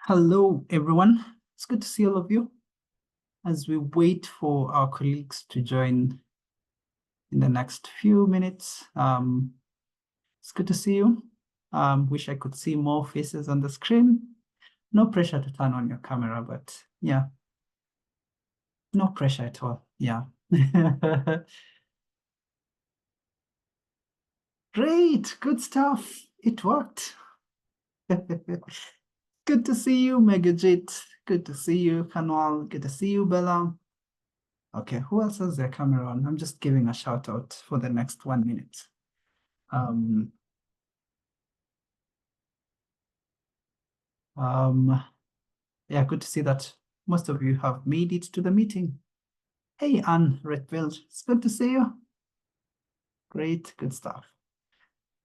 Hello, everyone. It's good to see all of you as we wait for our colleagues to join in the next few minutes. It's good to see you. Wish I could see more faces on the screen. No pressure to turn on your camera, but yeah, no pressure at all. Yeah. Great, good stuff. It worked. Good to see you, Megajit. Good to see you, Kanwal. Good to see you, Bella. Okay, who else has their camera on? I'm just giving a shout out for the next 1 minute. Yeah, good to see that most of you have made it to the meeting. Hey, Anne Redfield, it's good to see you. Great, good stuff.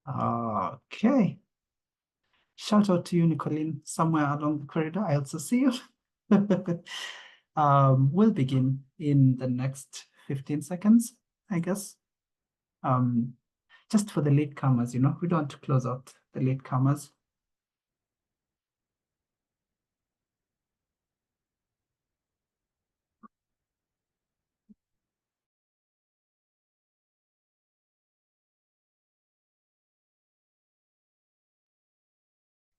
Okay. Shout out to you, Nicolene, somewhere along the corridor. I also see you. We'll begin in the next 15 seconds, I guess. Just for the latecomers, we don't want to close out the latecomers.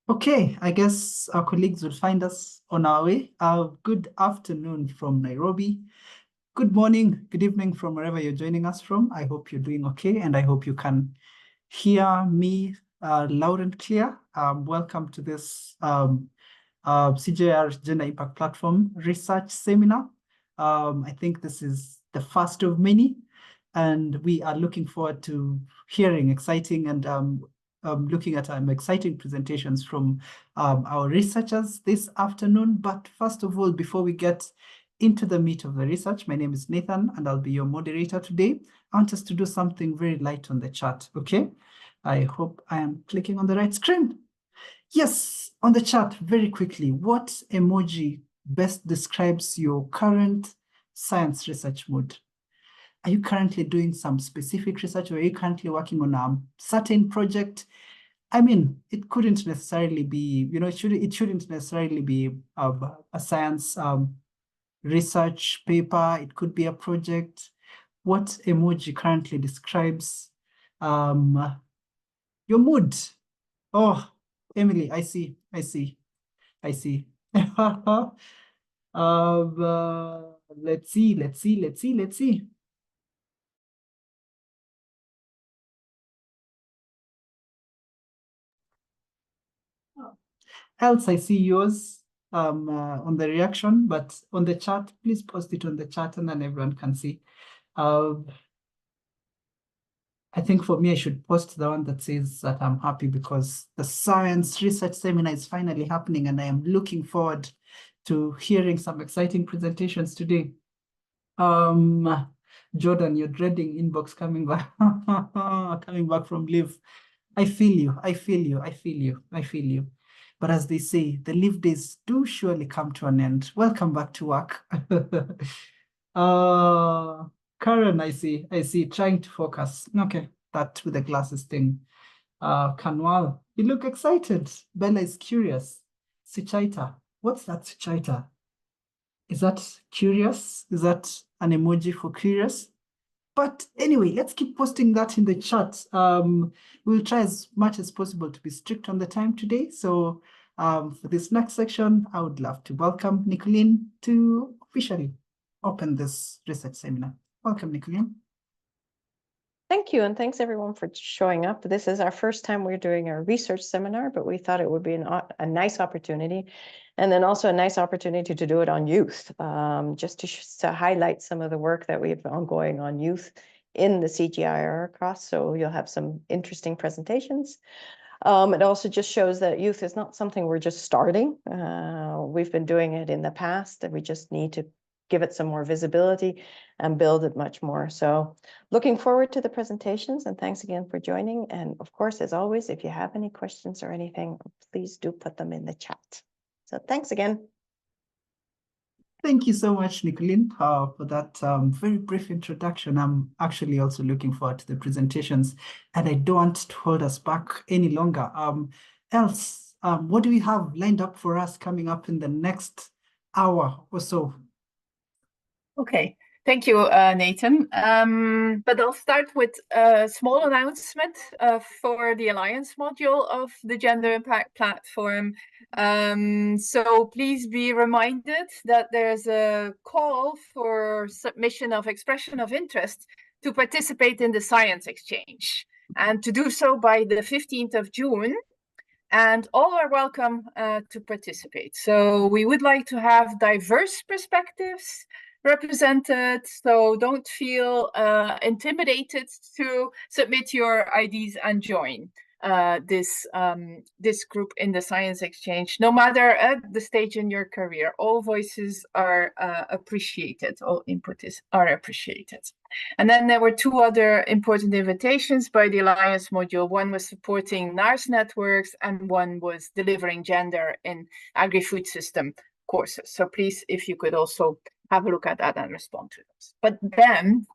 Okay, I guess our colleagues will find us on our way. Good afternoon from Nairobi. Good morning, good evening from wherever you're joining us from. I hope you're doing okay, and I hope you can hear me loud and clear. Welcome to this CGIAR Gender Impact Platform Research Seminar. I think this is the first of many, and we are looking forward to hearing exciting and looking at exciting presentations from our researchers this afternoon. But first of all, before we get into the meat of the research, my name is Nathan, and I'll be your moderator today. I want us to do something very light on the chat, okay? I hope I am clicking on the right screen. Yes, on the chat, very quickly, what emoji best describes your current science research mood? Are you currently doing some specific research, or are you currently working on a certain project? I mean, it couldn't necessarily be, it shouldn't necessarily be a science research paper. It could be a project. What emoji currently describes your mood? Oh, Emily, I see. Let's see. Else, I see yours on the reaction, but on the chat, please post it on the chat and then everyone can see. I think for me, I should post the one that says that I'm happy because the science research seminar is finally happening, and I am looking forward to hearing some exciting presentations today. Jordan, you're dreading inbox coming back, coming back from leave. I feel you. But as they say, the leave days do surely come to an end. Welcome back to work. Karen, I see, trying to focus. Okay, that with the glasses thing. Kanwal, you look excited. Bella is curious. Suchaita, what's that, Suchaita? Is that curious? Is that an emoji for curious? But anyway, let's keep posting that in the chat. We'll try as much as possible to be strict on the time today. So for this next section, I would love to welcome Nicolene to officially open this research seminar. Welcome, Nicolene. Thank you, and thanks everyone for showing up. This is our first time we're doing a research seminar, but we thought it would be a nice opportunity, and then also a nice opportunity to do it on youth, just to highlight some of the work that we have ongoing on youth in the CGIAR across. So you'll have some interesting presentations. It also just shows that youth is not something we're just starting. We've been doing it in the past, and we just need to give it some more visibility and build it much more. So looking forward to the presentations, and thanks again for joining. And of course, as always, if you have any questions or anything, please do put them in the chat. So thanks again. Thank you so much, Nicolene, for that very brief introduction. I'm actually also looking forward to the presentations, and I don't want to hold us back any longer. Else, What do we have lined up for us coming up in the next hour or so? Okay, thank you, Nathan. But I'll start with a small announcement for the Alliance module of the Gender Impact Platform. So please be reminded that there's a call for submission of expression of interest to participate in the science exchange, and to do so by the 15th of June. And all are welcome to participate. So we would like to have diverse perspectives represented, so don't feel intimidated to submit your IDs and join this group in the science exchange. No matter at the stage in your career, all voices are appreciated, all input are appreciated. And then there were two other important invitations by the Alliance module. One was supporting NARS networks, and one was delivering gender in agri-food system courses. So please, if you could also have a look at that and respond to those. But then,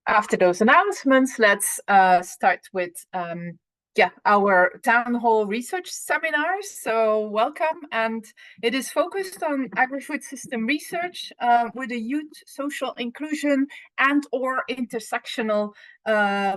after those announcements, let's start with our town hall research seminars. So welcome, and it is focused on agri-food system research with a youth social inclusion and or intersectional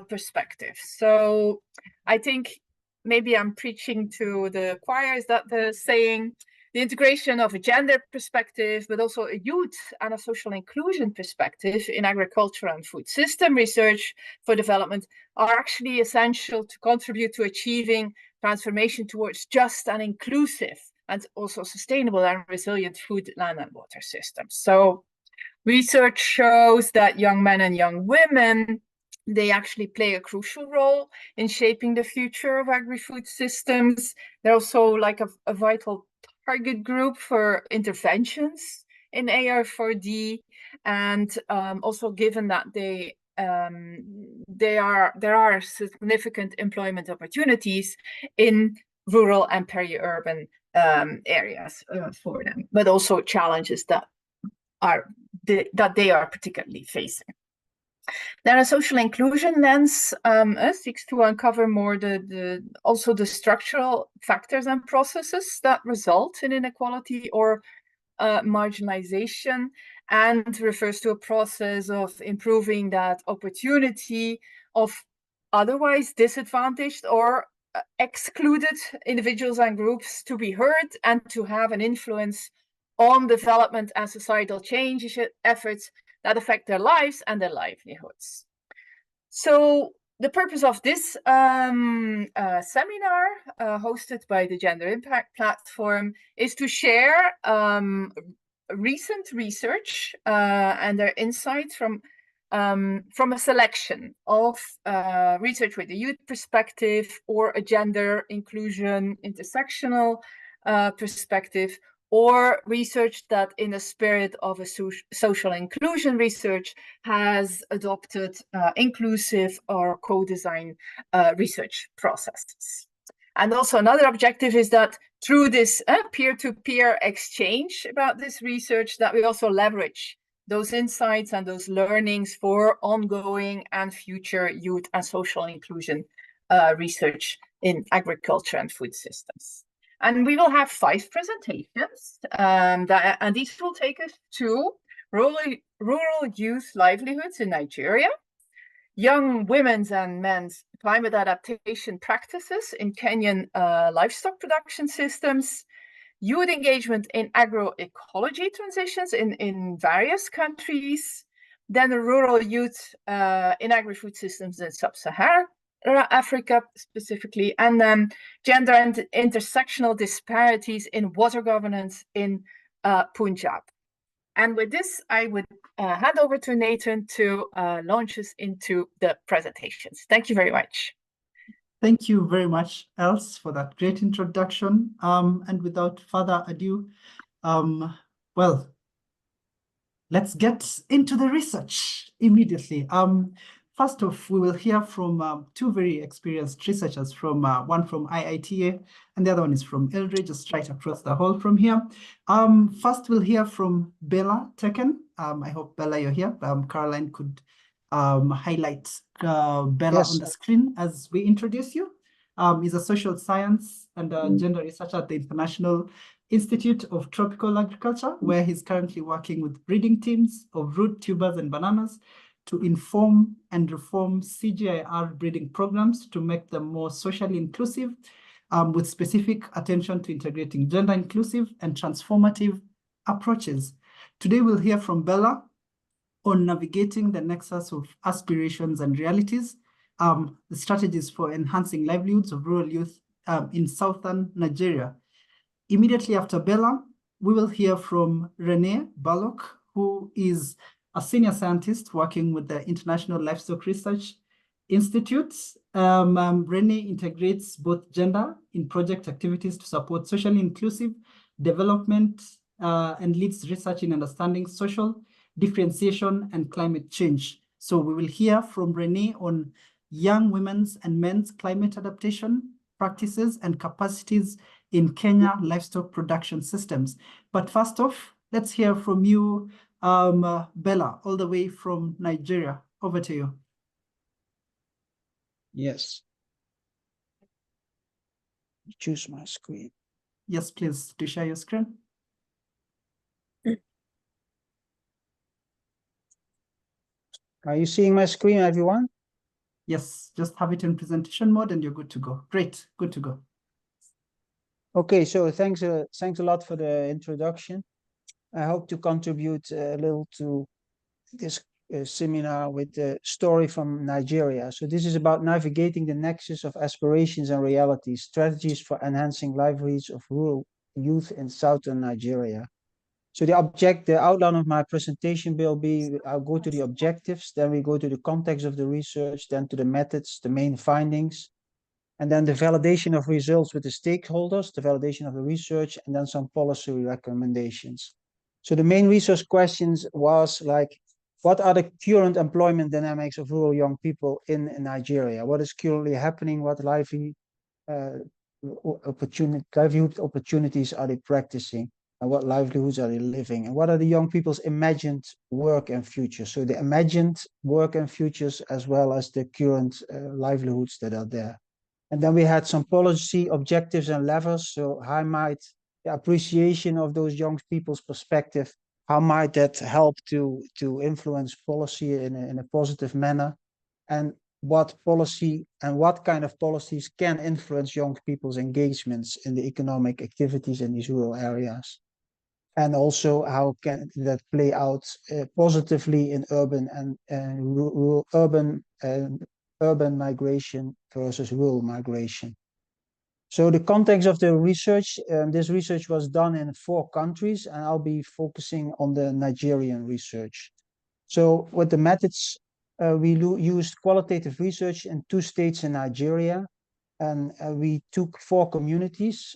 perspective. So I think maybe I'm preaching to the choir, is that the saying? The integration of a gender perspective, but also a youth and a social inclusion perspective in agriculture and food system research for development are actually essential to contribute to achieving transformation towards just and inclusive and also sustainable and resilient food, land, and water systems. So research shows that young men and young women, they actually play a crucial role in shaping the future of agri-food systems. They're also like a vital target group for interventions in AR4D, and also given that there are significant employment opportunities in rural and peri-urban areas for them, but also challenges that they are particularly facing. Then a social inclusion lens seeks to uncover more also the structural factors and processes that result in inequality or marginalization, and refers to a process of improving that opportunity of otherwise disadvantaged or excluded individuals and groups to be heard and to have an influence on development and societal change efforts that affect their lives and their livelihoods. So the purpose of this seminar hosted by the Gender Impact Platform is to share recent research and their insights from a selection of research with a youth perspective or a gender inclusion intersectional perspective, or research that in the spirit of a social inclusion research has adopted inclusive or co-design research processes. And also another objective is that through this peer-to-peer exchange about this research, that we also leverage those insights and those learnings for ongoing and future youth and social inclusion research in agriculture and food systems. And we will have 5 presentations, and these will take us to rural youth livelihoods in Nigeria, young women's and men's climate adaptation practices in Kenyan livestock production systems, youth engagement in agroecology transitions in various countries, then the rural youth in agri-food systems in sub-Saharan Africa specifically, and then gender and intersectional disparities in water governance in Punjab. And with this, I would hand over to Nathan to launch us into the presentations. Thank you very much. Thank you very much, Els, for that great introduction. And without further ado, well, let's get into the research immediately. First off, we will hear from 2 very experienced researchers, from one from IITA and the other one is from Eldridge, just right across the hall from here. First, we'll hear from Bella Teken. I hope, Bella, you're here. Caroline could highlight Bella on the screen as we introduce you. is a social science and gender researcher at the International Institute of Tropical Agriculture, where he's currently working with breeding teams of root, tubers, and bananas to inform and reform CGIAR breeding programs to make them more socially inclusive, with specific attention to integrating gender inclusive and transformative approaches. Today, we'll hear from Bella on navigating the nexus of aspirations and realities, the strategies for enhancing livelihoods of rural youth in southern Nigeria. Immediately after Bella, we will hear from Renee Ballock, who is a senior scientist working with the International Livestock Research Institute. Renee integrates both gender in project activities to support socially inclusive development and leads research in understanding social differentiation and climate change. So we will hear from Renee on young women's and men's climate adaptation practices and capacities in Kenya livestock production systems. But first off, let's hear from you, Bella, all the way from Nigeria. Over to you. Yes. Choose my screen. Yes, please, to share your screen. Are you seeing my screen, everyone? Yes, just have it in presentation mode and you're good to go. Great, good to go. Okay, so thanks a lot for the introduction. I hope to contribute a little to this seminar with the story from Nigeria. So this is about navigating the nexus of aspirations and realities, strategies for enhancing livelihoods of rural youth in southern Nigeria. So the outline of my presentation will be, I'll go to the objectives, then we go to the context of the research, then to the methods, the main findings, and then the validation of results with the stakeholders, the validation of the research, and then some policy recommendations. So the main research questions was like, what are the current employment dynamics of rural young people in Nigeria? What is currently happening? What livelihood opportunities are they practicing? And what livelihoods are they living? And what are the young people's imagined work and future? So the imagined work and futures, as well as the current livelihoods that are there. And then we had some policy objectives and levers. So how might the appreciation of those young people's perspective, how might that help to influence policy in a positive manner? And what policy and what kind of policies can influence young people's engagements in the economic activities in these rural areas? And also how can that play out positively in urban and urban migration versus rural migration. So the context of the research, this research was done in 4 countries, and I'll be focusing on the Nigerian research. So with the methods, we used qualitative research in 2 states in Nigeria, and we took 4 communities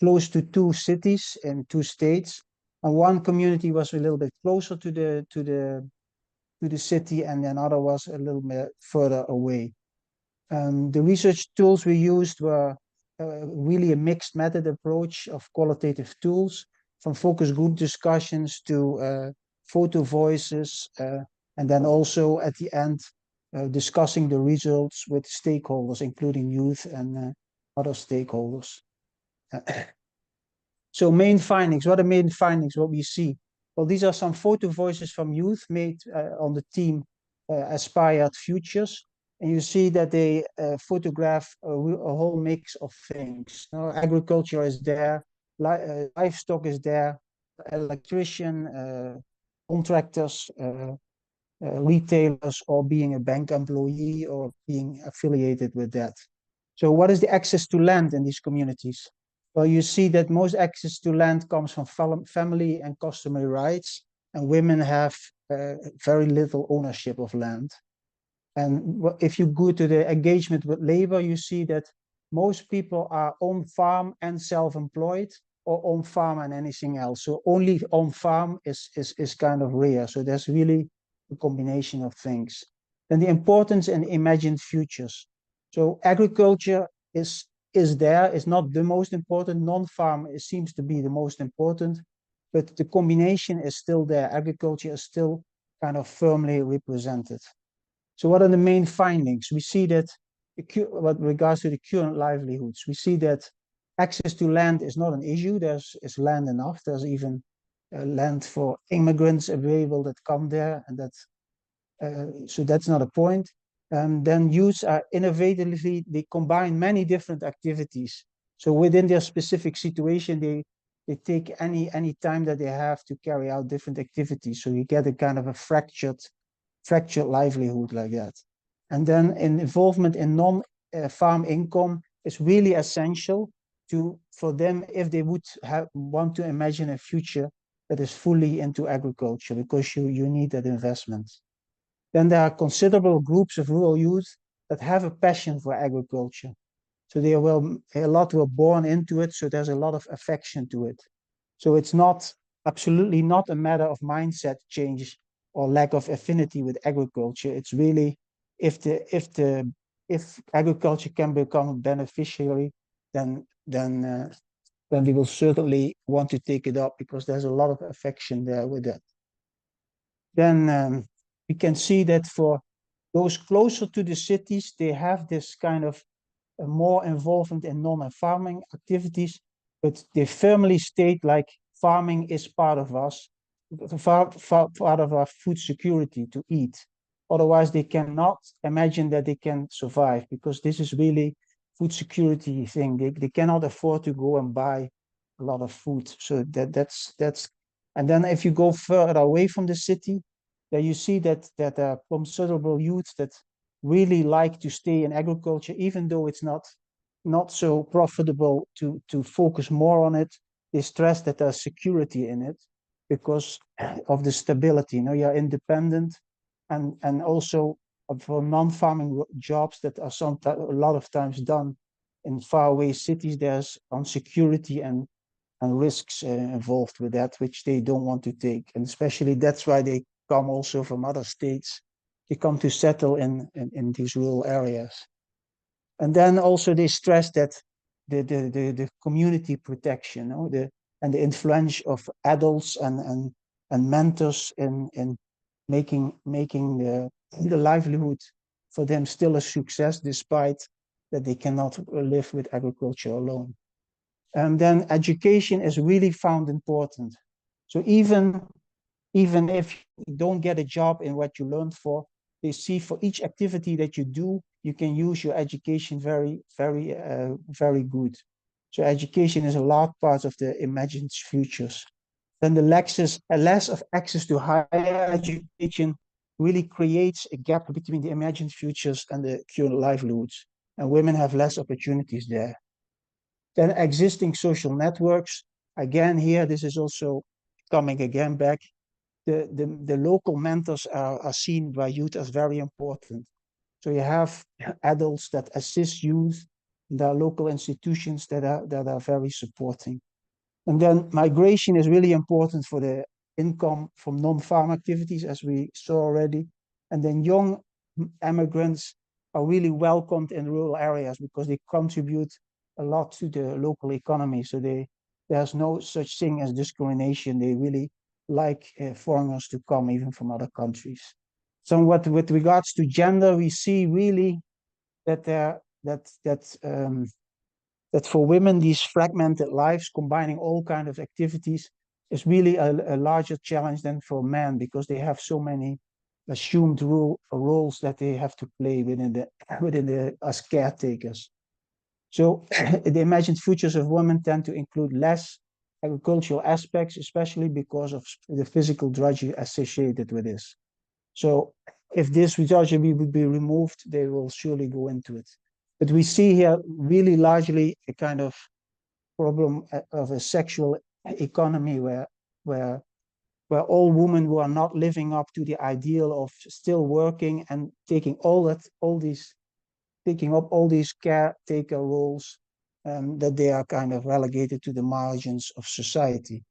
close to 2 cities in 2 states, and 1 community was a little bit closer to the city, and another was a little bit further away. The research tools we used were really a mixed method approach of qualitative tools, from focus group discussions to photo voices, and then also at the end discussing the results with stakeholders, including youth and other stakeholders. So main findings, what are main findings, what we see? Well, these are some photo voices from youth made on the team Aspired Futures. And you see that they photograph a whole mix of things. Agriculture is there, livestock is there, electrician, contractors, retailers, or being a bank employee or being affiliated with that. So what is the access to land in these communities? Well, you see that most access to land comes from family and customary rights, and women have very little ownership of land. And if you go to the engagement with labor, you see that most people are on farm and self-employed, or on farm and anything else. So only on farm is kind of rare. So there's really a combination of things. Then the importance and imagined futures. So agriculture is there, it's not the most important. Non-farm seems to be the most important, but the combination is still there. Agriculture is still kind of firmly represented. So what are the main findings? We see that with regards to the current livelihoods, we see that access to land is not an issue. There's land enough. There's even land for immigrants available that come there, and so that's not a point. Then youths are innovatively, they combine many different activities. So within their specific situation, they take any time that they have to carry out different activities. So you get a kind of a fractured livelihood like that. And then involvement in non-farm income is really essential for them if they would want to imagine a future that is fully into agriculture, because you need that investment. Then there are considerable groups of rural youth that have a passion for agriculture. So a lot were born into it, so there's a lot of affection to it. So it's absolutely not a matter of mindset change or lack of affinity with agriculture. It's really if agriculture can become a beneficiary, then we will certainly want to take it up, because there's a lot of affection there with it. Then we can see that for those closer to the cities, they have this kind of more involvement in non-farming activities, but they firmly state like farming is part of us, part of our food security to eat. Otherwise, they cannot imagine that they can survive, because this is really food security thing. They cannot afford to go and buy a lot of food. So that's and then if you go further away from the city, there you see that there are considerable youths that really like to stay in agriculture, even though it's not so profitable to focus more on it. They stress that there's security in it because of the stability. You're independent, and also for non-farming jobs that are sometimes a lot of times done in faraway cities, there's insecurity and risks involved with that, which they don't want to take. And especially that's why they come also from other states. They come to settle in these rural areas. And then also they stress that the community protection, and the influence of adults and mentors in making the livelihood for them still a success, despite that they cannot live with agriculture alone. And then education is really found important. So even if you don't get a job in what you learned for, they see for each activity that you do, you can use your education very good. So education is a large part of the imagined futures. Then the less of access to higher education really creates a gap between the imagined futures and the current livelihoods, and women have less opportunities there. Then existing social networks, again here, this is also coming again back. The local mentors are seen by youth as very important. So you have adults that assist youth. There are local institutions that are very supporting. And then migration is really important for the income from non-farm activities, as we saw already. And then young immigrants are really welcomed in rural areas because they contribute a lot to the local economy. So there's no such thing as discrimination. They really like foreigners to come even from other countries. Somewhat with regards to gender, we see really that that for women, these fragmented lives, combining all kinds of activities, is really a larger challenge than for men, because they have so many assumed roles that they have to play within as caretakers. So the imagined futures of women tend to include less agricultural aspects, especially because of the physical drudgery associated with this. So if this drudgery would be removed, they will surely go into it. But we see here really largely a kind of problem of a sexual economy where all women who are not living up to the ideal of still working and taking taking up all these caretaker roles, that they are kind of relegated to the margins of society.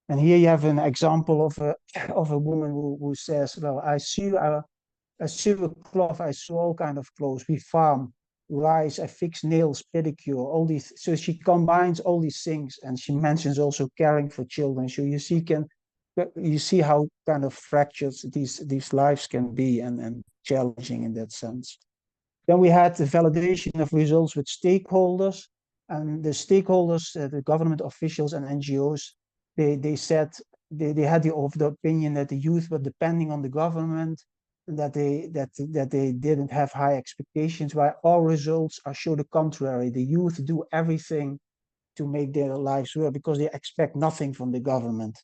And here you have an example of a woman who says, well, I sew a cloth, I sew all kind of clothes, we farm rice, I fix nails, pedicure, all these. So she combines all these things, and she mentions also caring for children. So you see, you see how kind of fractured these lives can be and challenging in that sense. Then we had the validation of results with stakeholders, and the stakeholders, the government officials and NGOs, they said they had the opinion that the youth were depending on the government, and that they didn't have high expectations, while all results show the contrary. The youth do everything to make their lives work because they expect nothing from the government.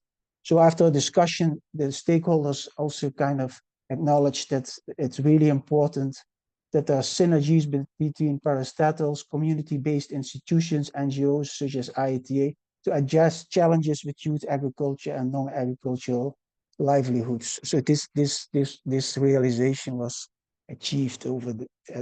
So after a discussion, the stakeholders also kind of acknowledged that it's really important that there are synergies between parastatals, community-based institutions, NGOs such as IATA, to address challenges with youth agriculture and non-agricultural livelihoods. So this realization was achieved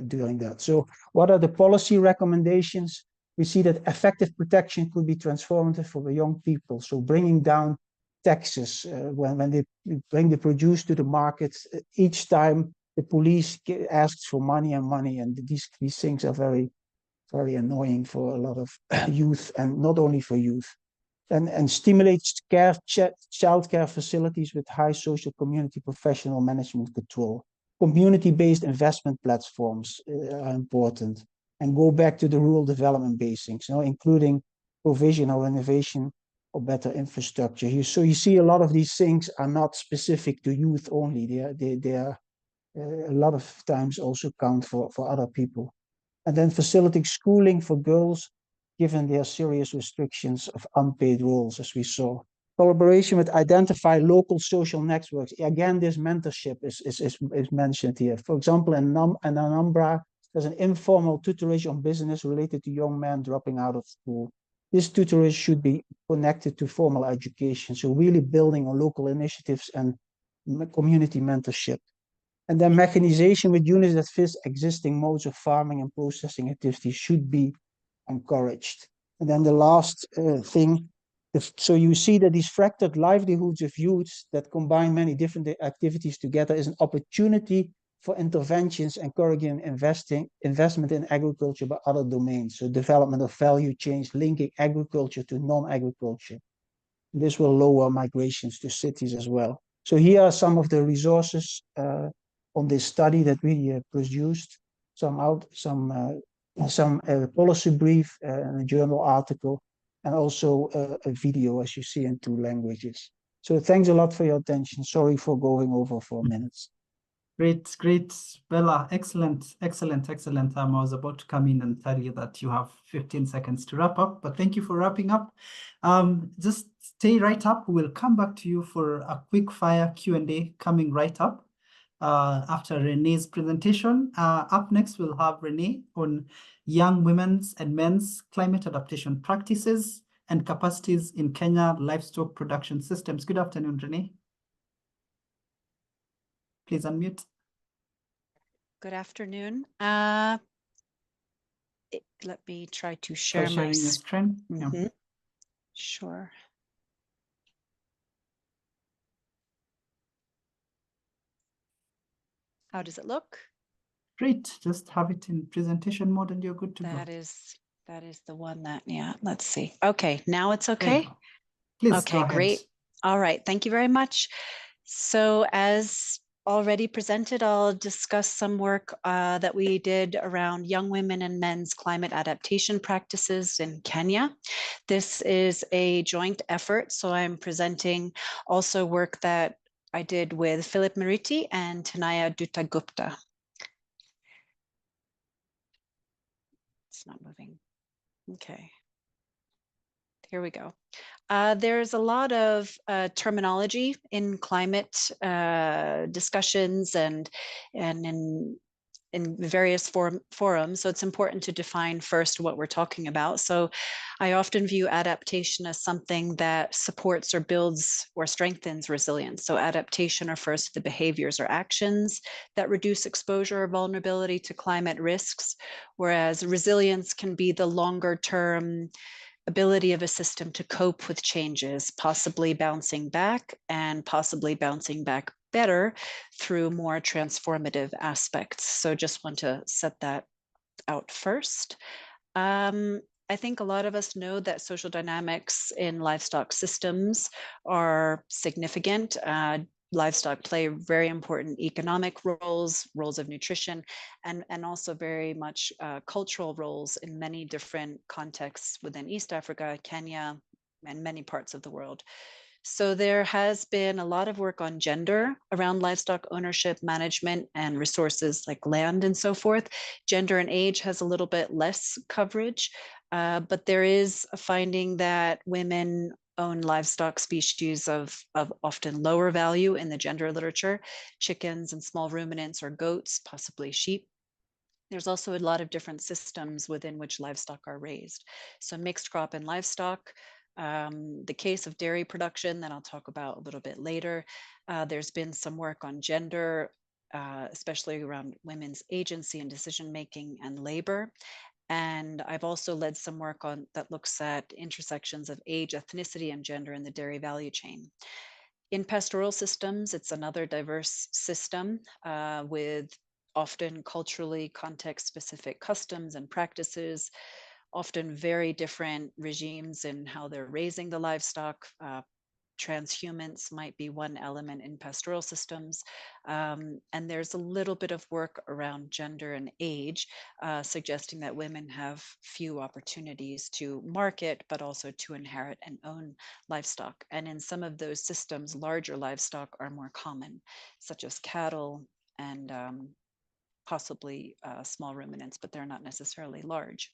during that. So what are the policy recommendations? We see that effective protection could be transformative for the young people. So bringing down taxes when they bring the produce to the market, each time the police asks for money, and these things are very, very annoying for a lot of youth, and not only for youth. And stimulates childcare facilities with high social community professional management control. Community-based investment platforms are important. And go back to the rural development basics, including provision or innovation or better infrastructure. So you see a lot of these things are not specific to youth only. They are a lot of times also count for other people. And then facilitating schooling for girls, given their serious restrictions of unpaid roles, as we saw. Collaboration with identify local social networks. Again, this mentorship is mentioned here. For example, in Anambra, there's an informal tutorage on business related to young men dropping out of school. This tutorage should be connected to formal education. So really building on local initiatives and community mentorship. And then mechanization with units that fit existing modes of farming and processing activities should be encouraged. And then the last thing, so you see that these fractured livelihoods of youths that combine many different activities together is an opportunity for interventions encouraging investment in agriculture by other domains. So development of value chains linking agriculture to non-agriculture. This will lower migrations to cities as well. So here are some of the resources on this study that we produced. Some policy brief, a journal article, and also a video, as you see, in 2 languages. So thanks a lot for your attention. Sorry for going over 4 minutes. Great, Bella. Excellent. I was about to come in and tell you that you have 15 seconds to wrap up, but thank you for wrapping up. Just stay right up. We'll come back to you for a quick fire Q&A coming right up after Renee's presentation. Up next, we'll have Renee on young women's and men's climate adaptation practices and capacities in Kenya livestock production systems. Good afternoon, Renee. Please unmute. Good afternoon. Let me try to share my screen. Yeah. Sure. How does it look? Great. Just have it in presentation mode and you're good to go. That is the one that, yeah, let's see. Okay, now it's okay. Please okay, go ahead. Great. All right, thank you very much. So as already presented, I'll discuss some work that we did around young women and men's climate adaptation practices in Kenya. This is a joint effort, so I'm presenting also work that I did with Philip Meriti and Tanaya Dutta-Gupta. It's not moving. Okay. Here we go. There's a lot of terminology in climate discussions and in various forums. So it's important to define first what we're talking about. So I often view adaptation as something that supports or builds or strengthens resilience. So adaptation refers to the behaviors or actions that reduce exposure or vulnerability to climate risks, whereas resilience can be the longer term ability of a system to cope with changes, possibly bouncing back and possibly bouncing back better through more transformative aspects. So just want to set that out first. I think a lot of us know that social dynamics in livestock systems are significant. Livestock play very important economic roles, roles of nutrition, and also very much cultural roles in many different contexts within East Africa, Kenya, and many parts of the world. So there has been a lot of work on gender around livestock ownership, management, and resources like land and so forth. Gender and age has a little bit less coverage, but there is a finding that women own livestock species of often lower value in the gender literature, chickens and small ruminants or goats, possibly sheep. There's also a lot of different systems within which livestock are raised. So mixed crop and livestock, the case of dairy production that I'll talk about a little bit later. There's been some work on gender, especially around women's agency and decision-making and labor. And I've also led some work on that looks at intersections of age, ethnicity, and gender in the dairy value chain. In pastoral systems, it's another diverse system with often culturally context-specific customs and practices, often very different regimes in how they're raising the livestock. Transhumance might be one element in pastoral systems. And there's a little bit of work around gender and age, suggesting that women have few opportunities to market, but also to inherit and own livestock. And in some of those systems, larger livestock are more common, such as cattle and possibly small ruminants, but they're not necessarily large.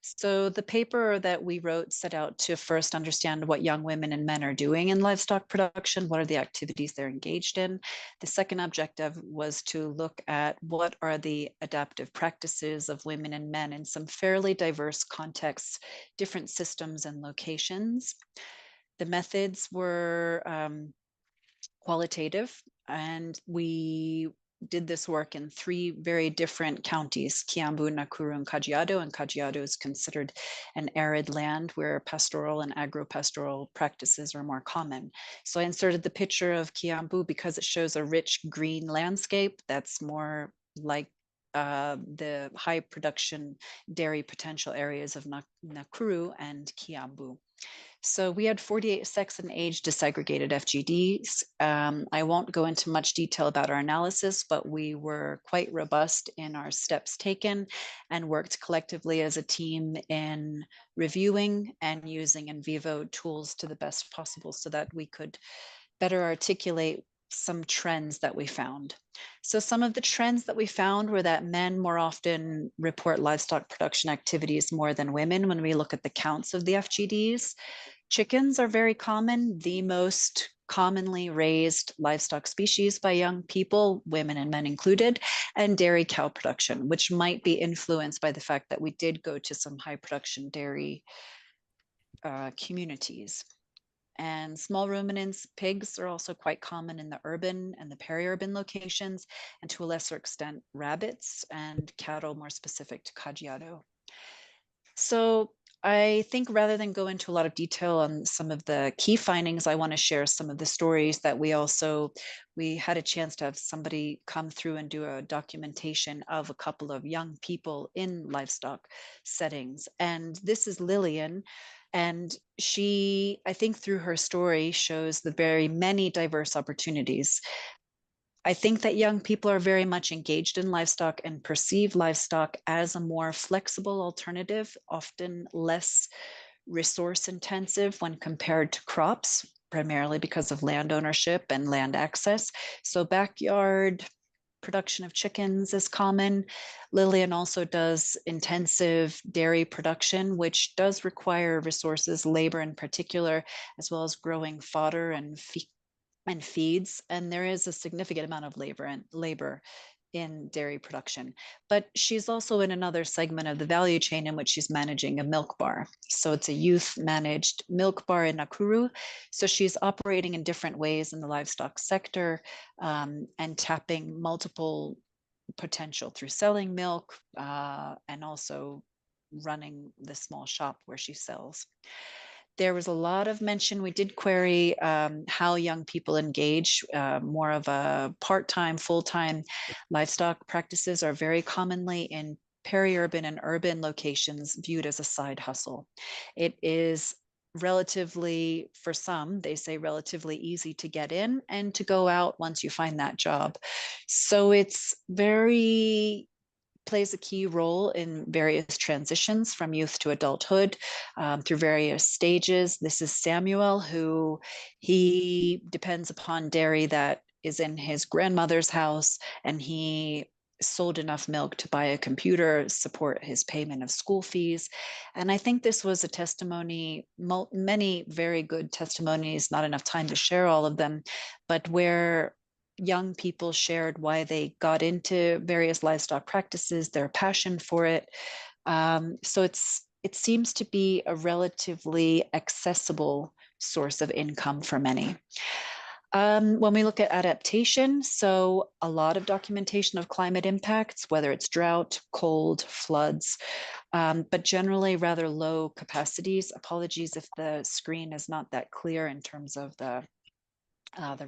So the paper that we wrote set out to first understand what young women and men are doing in livestock production. What are the activities they're engaged in? The second objective was to look at what are the adaptive practices of women and men in some fairly diverse contexts, different systems and locations. The methods were qualitative, and we did this work in 3 very different counties, Kiambu, Nakuru, and Kajiado. And Kajiado is considered an arid land where pastoral and agro-pastoral practices are more common. So I inserted the picture of Kiambu because it shows a rich green landscape that's more like the high production dairy potential areas of Nakuru and Kiambu. So we had 48 sex and age disaggregated FGDs. I won't go into much detail about our analysis, but we were quite robust in our steps taken and worked collectively as a team in reviewing and using in vivo tools to the best possible so that we could better articulate some trends that we found. So some of the trends that we found were that men more often report livestock production activities more than women when we look at the counts of the FGDs. Chickens are very common, the most commonly raised livestock species by young people, women and men included, and dairy cow production, which might be influenced by the fact that we did go to some high production dairy communities. And small ruminants, pigs, are also quite common in the urban and the peri-urban locations, and to a lesser extent, rabbits and cattle more specific to Kajiado. So I think rather than go into a lot of detail on some of the key findings, I want to share some of the stories that we had a chance to have somebody come through and do a documentation of a couple of young people in livestock settings. And this is Lillian. And she, I think through her story, shows the very many diverse opportunities. I think that young people are very much engaged in livestock and perceive livestock as a more flexible alternative, often less resource intensive when compared to crops, primarily because of land ownership and land access. So backyard production of chickens is common. Lillian also does intensive dairy production, which does require resources, labor in particular, as well as growing fodder and feeds. And there is a significant amount of labor in dairy production. But she's also in another segment of the value chain in which she's managing a milk bar. So it's a youth managed milk bar in Nakuru. So she's operating in different ways in the livestock sector and tapping multiple potential through selling milk and also running the small shop where she sells. There was a lot of mention. We did query how young people engage. More of a part-time, full-time livestock practices are very commonly in peri-urban and urban locations viewed as a side hustle. It is relatively, for some, they say relatively easy to get in and to go out once you find that job. So it's very plays a key role in various transitions from youth to adulthood through various stages. This is Samuel, who he depends upon dairy that is in his grandmother's house, and he sold enough milk to buy a computer, support his payment of school fees. And I think this was a testimony, many very good testimonies, not enough time to share all of them, but where young people shared why they got into various livestock practices, their passion for it. So it seems to be a relatively accessible source of income for many. When we look at adaptation, so a lot of documentation of climate impacts, whether it's drought, cold, floods, but generally rather low capacities. Apologies if the screen is not that clear in terms of the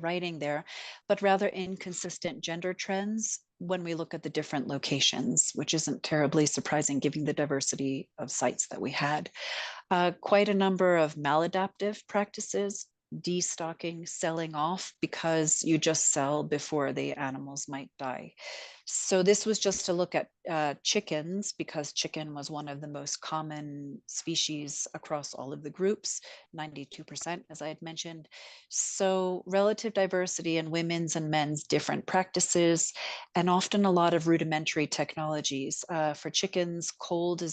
writing there, but rather inconsistent gender trends when we look at the different locations, which isn't terribly surprising given the diversity of sites that we had. Quite a number of maladaptive practices, destocking, selling off because you just sell before the animals might die. So this was just to look at chickens, because chicken was one of the most common species across all of the groups, 92%, as I had mentioned. So relative diversity in women's and men's different practices, and often a lot of rudimentary technologies. For chickens, cold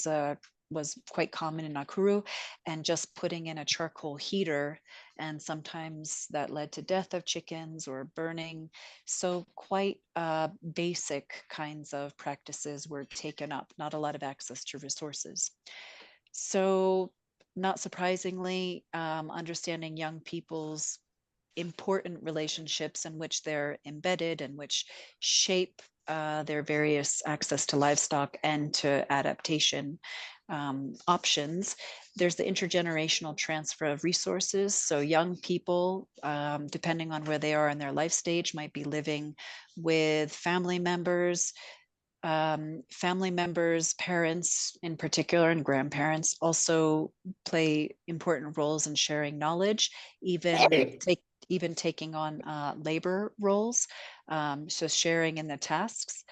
was quite common in Nakuru, and just putting in a charcoal heater, and sometimes that led to death of chickens or burning. So quite basic kinds of practices were taken up, not a lot of access to resources. So not surprisingly, understanding young people's important relationships in which they're embedded and which shape their various access to livestock and to adaptation options. There's the intergenerational transfer of resources. So young people, depending on where they are in their life stage, might be living with family members, parents in particular, and grandparents also play important roles in sharing knowledge, even taking on labor roles, so sharing in the tasks.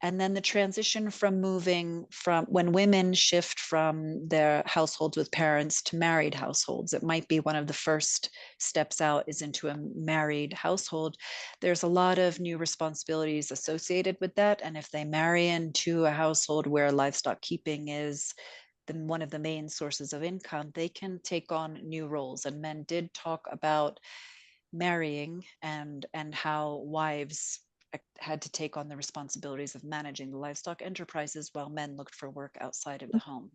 And then the transition from moving from when women shift from their households with parents to married households, it might be one of the first steps out is into a married household. There's a lot of new responsibilities associated with that. And if they marry into a household where livestock keeping is one of the main sources of income, they can take on new roles. And men did talk about marrying and how wives had to take on the responsibilities of managing the livestock enterprises while men looked for work outside of the home.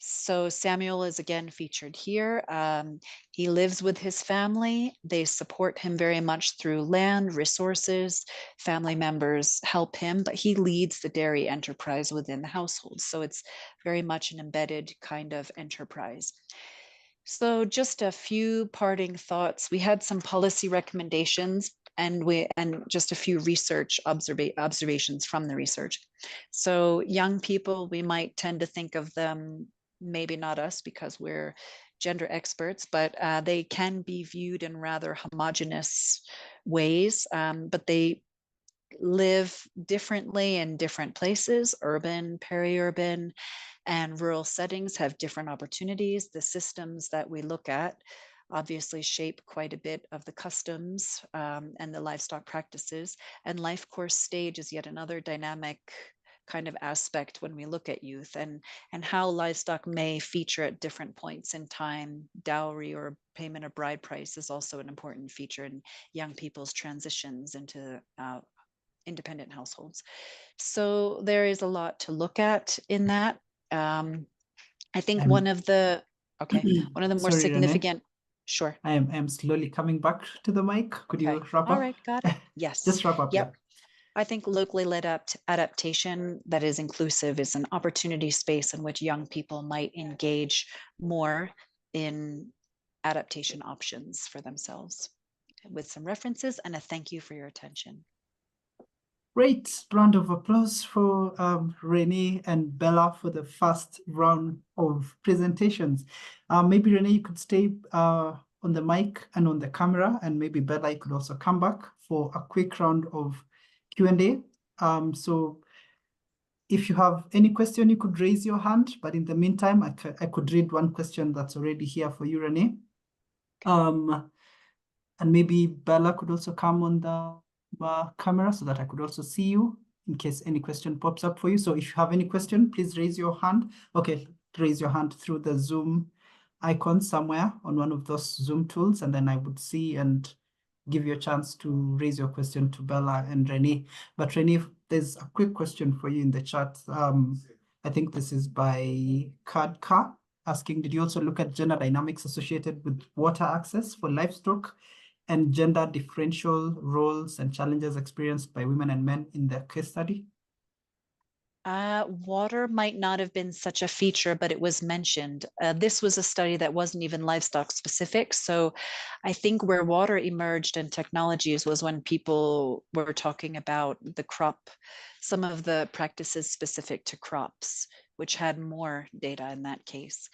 So Samuel is again featured here. He lives with his family. They support him very much through land, resources, family members help him, but he leads the dairy enterprise within the household. So it's very much an embedded kind of enterprise. So just a few parting thoughts. We had some policy recommendations and just a few research observations from the research. So young people, we might tend to think of them, maybe not us because we're gender experts, but they can be viewed in rather homogenous ways, but they live differently in different places, urban, peri-urban, and rural settings have different opportunities. The systems that we look at obviously shape quite a bit of the customs and the livestock practices. And life course stage is yet another dynamic kind of aspect when we look at youth, and how livestock may feature at different points in time. Dowry or payment of bride price is also an important feature in young people's transitions into independent households. So there is a lot to look at in that. I think one of the more Sorry, significant. Sure. I am slowly coming back to the mic. Could you wrap up? All right, got it. Yes. Just wrap up. Yep. Yeah. I think locally led adaptation that is inclusive is an opportunity space in which young people might engage more in adaptation options for themselves, with some references and a thank you for your attention. Great round of applause for Renee and Bella for the first round of presentations. Maybe Renee, you could stay on the mic and on the camera, and maybe Bella, you could also come back for a quick round of Q&A. So if you have any question, you could raise your hand, but in the meantime, I could read one question that's already here for you, Renee. And maybe Bella could also come on the camera so that I could also see you in case any question pops up for you. So if you have any question, please raise your hand. Okay, raise your hand through the Zoom icon somewhere on one of those Zoom tools, and then I would see and give you a chance to raise your question to Bella and Renee. But Renee, there's a quick question for you in the chat. I think this is by Kadka, asking, did you also look at gender dynamics associated with water access for livestock and gender differential roles and challenges experienced by women and men in the case study? Water might not have been such a feature, but it was mentioned. This was a study that wasn't even livestock specific. So I think where water emerged in technologies was when people were talking about the crop, some of the practices specific to crops, which had more data in that case.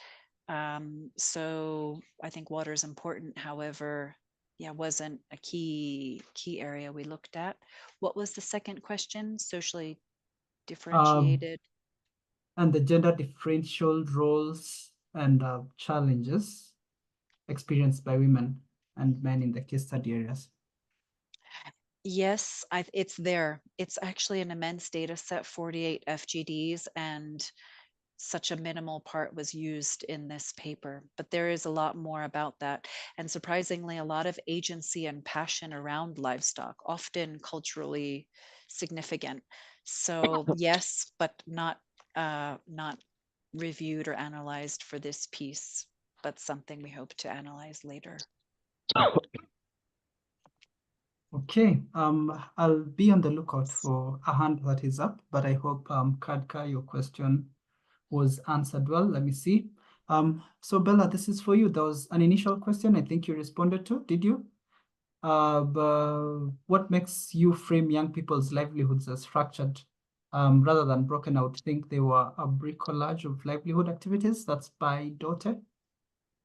So I think water is important. However, yeah, wasn't a key area we looked at. What was the second question? Socially differentiated. And the gender differential roles and challenges experienced by women and men in the case study areas. Yes, it's there. It's actually an immense data set, 48 FGDs, and such a minimal part was used in this paper, but there is a lot more about that. And surprisingly, a lot of agency and passion around livestock, often culturally significant. So yes, but not reviewed or analyzed for this piece, but something we hope to analyze later. Okay, I'll be on the lookout for a hand that is up, but I hope Kadka, your question was answered well. Let me see. So Bella, this is for you. There was an initial question I think you responded to, did you? But what makes you frame young people's livelihoods as fractured rather than broken out? Think they were a bricolage of livelihood activities? That's by Dote.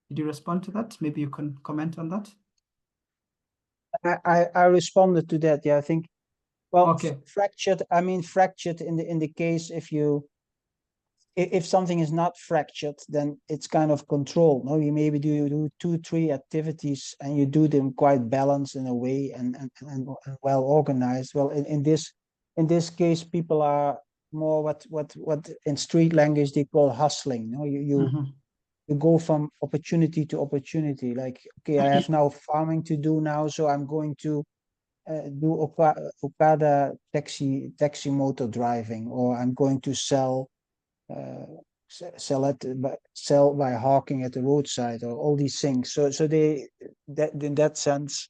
Did you respond to that? Maybe you can comment on that. I responded to that. Yeah, I think, well, Okay. fractured. I mean, fractured in the case if something is not fractured, then it's kind of controlled. No, you maybe do 2-3 activities and you do them quite balanced in a way and well organized. Well, in this case, people are more what in street language they call hustling. No, you go from opportunity to opportunity. Like, okay, I have now farming to do now, so I'm going to do Okada taxi motor driving, or I'm going to sell by hawking at the roadside, or all these things. So that in that sense,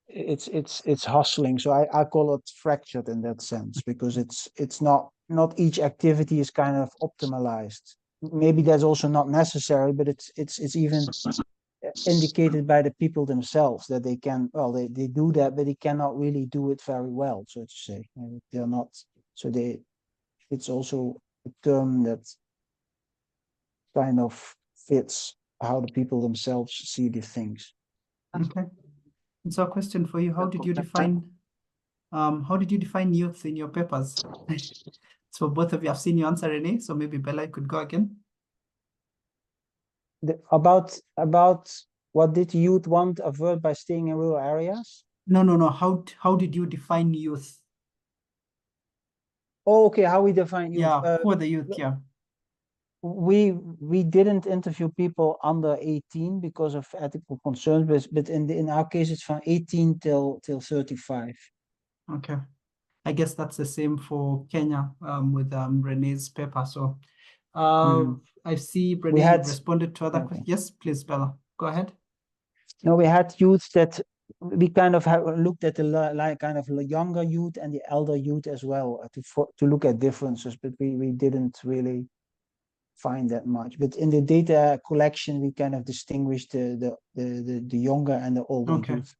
it's hustling. So I call it fractured in that sense, because it's not each activity is kind of optimized. Maybe that's also not necessary, but it's even indicated by the people themselves that they can, well, they do that, but they cannot really do it very well, so to say. They're not, so it's also a term that kind of fits how the people themselves see the things. Okay. And so a question for you, how did you define youth in your papers? So both of you have seen you answer, Renee, so maybe Bella, you could go again. About what did youth want avoid by staying in rural areas? No. How did you define youth? Oh, okay, how we define youth. Yeah, who are the youth? Yeah. We didn't interview people under 18 because of ethical concerns, but in our case it's from 18 till 35. Okay. I guess that's the same for Kenya with Renee's paper. So I see Renee responded to other questions. Yes, please, Bella, go ahead. No, we had youth that we kind of looked at the kind of younger youth and the elder youth as well to look at differences, but we didn't really find that much. But in the data collection, we kind of distinguished the younger and the older youth.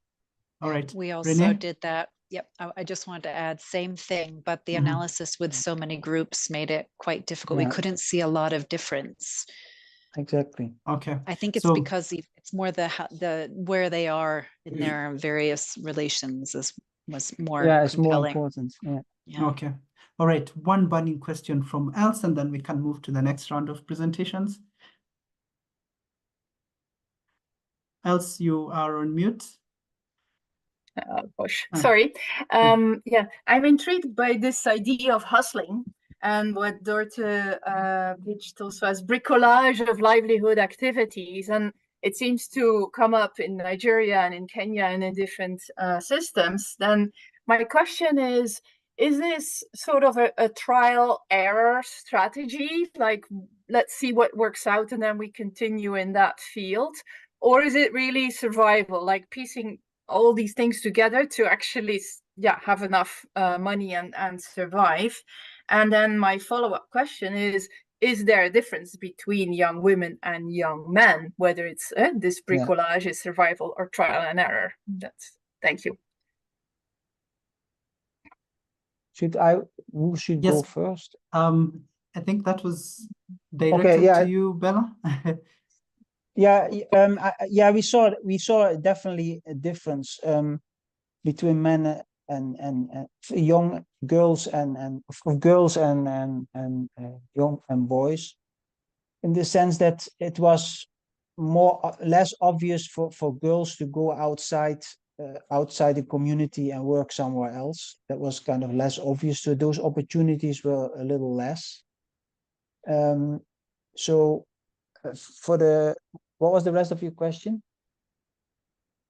All right. We also Renee? did that. Yep, I just wanted to add same thing, but the Mhm. analysis with so many groups made it quite difficult. Yeah. We couldn't see a lot of difference. Exactly. Okay. I think it's So- because it's more the where they are in their various relations was more Yeah, it's more compelling. important. Yeah. Yeah. Okay. All right. One burning question from Els, and then we can move to the next round of presentations. Els, you are on mute. Gosh, Ah. sorry. Yeah, I'm intrigued by this idea of hustling and what Dorte pitched also as bricolage of livelihood activities. And it seems to come up in Nigeria and in Kenya and in different systems. Then my question is this sort of a trial error strategy? Like, let's see what works out and then we continue in that field? Or is it really survival, like piecing all these things together to actually have enough money and survive? And then my follow-up question is there a difference between young women and young men, whether it's this bricolage is survival or trial and error? Thank you. Who should Yes. go first? I think that was directed yeah. to you, Bella. Yeah, we saw definitely a difference between men and young girls and girls and young and boys, in the sense that it was less obvious for girls to go outside the community and work somewhere else. That was kind of less obvious, so those opportunities were a little less. So what was the rest of your question?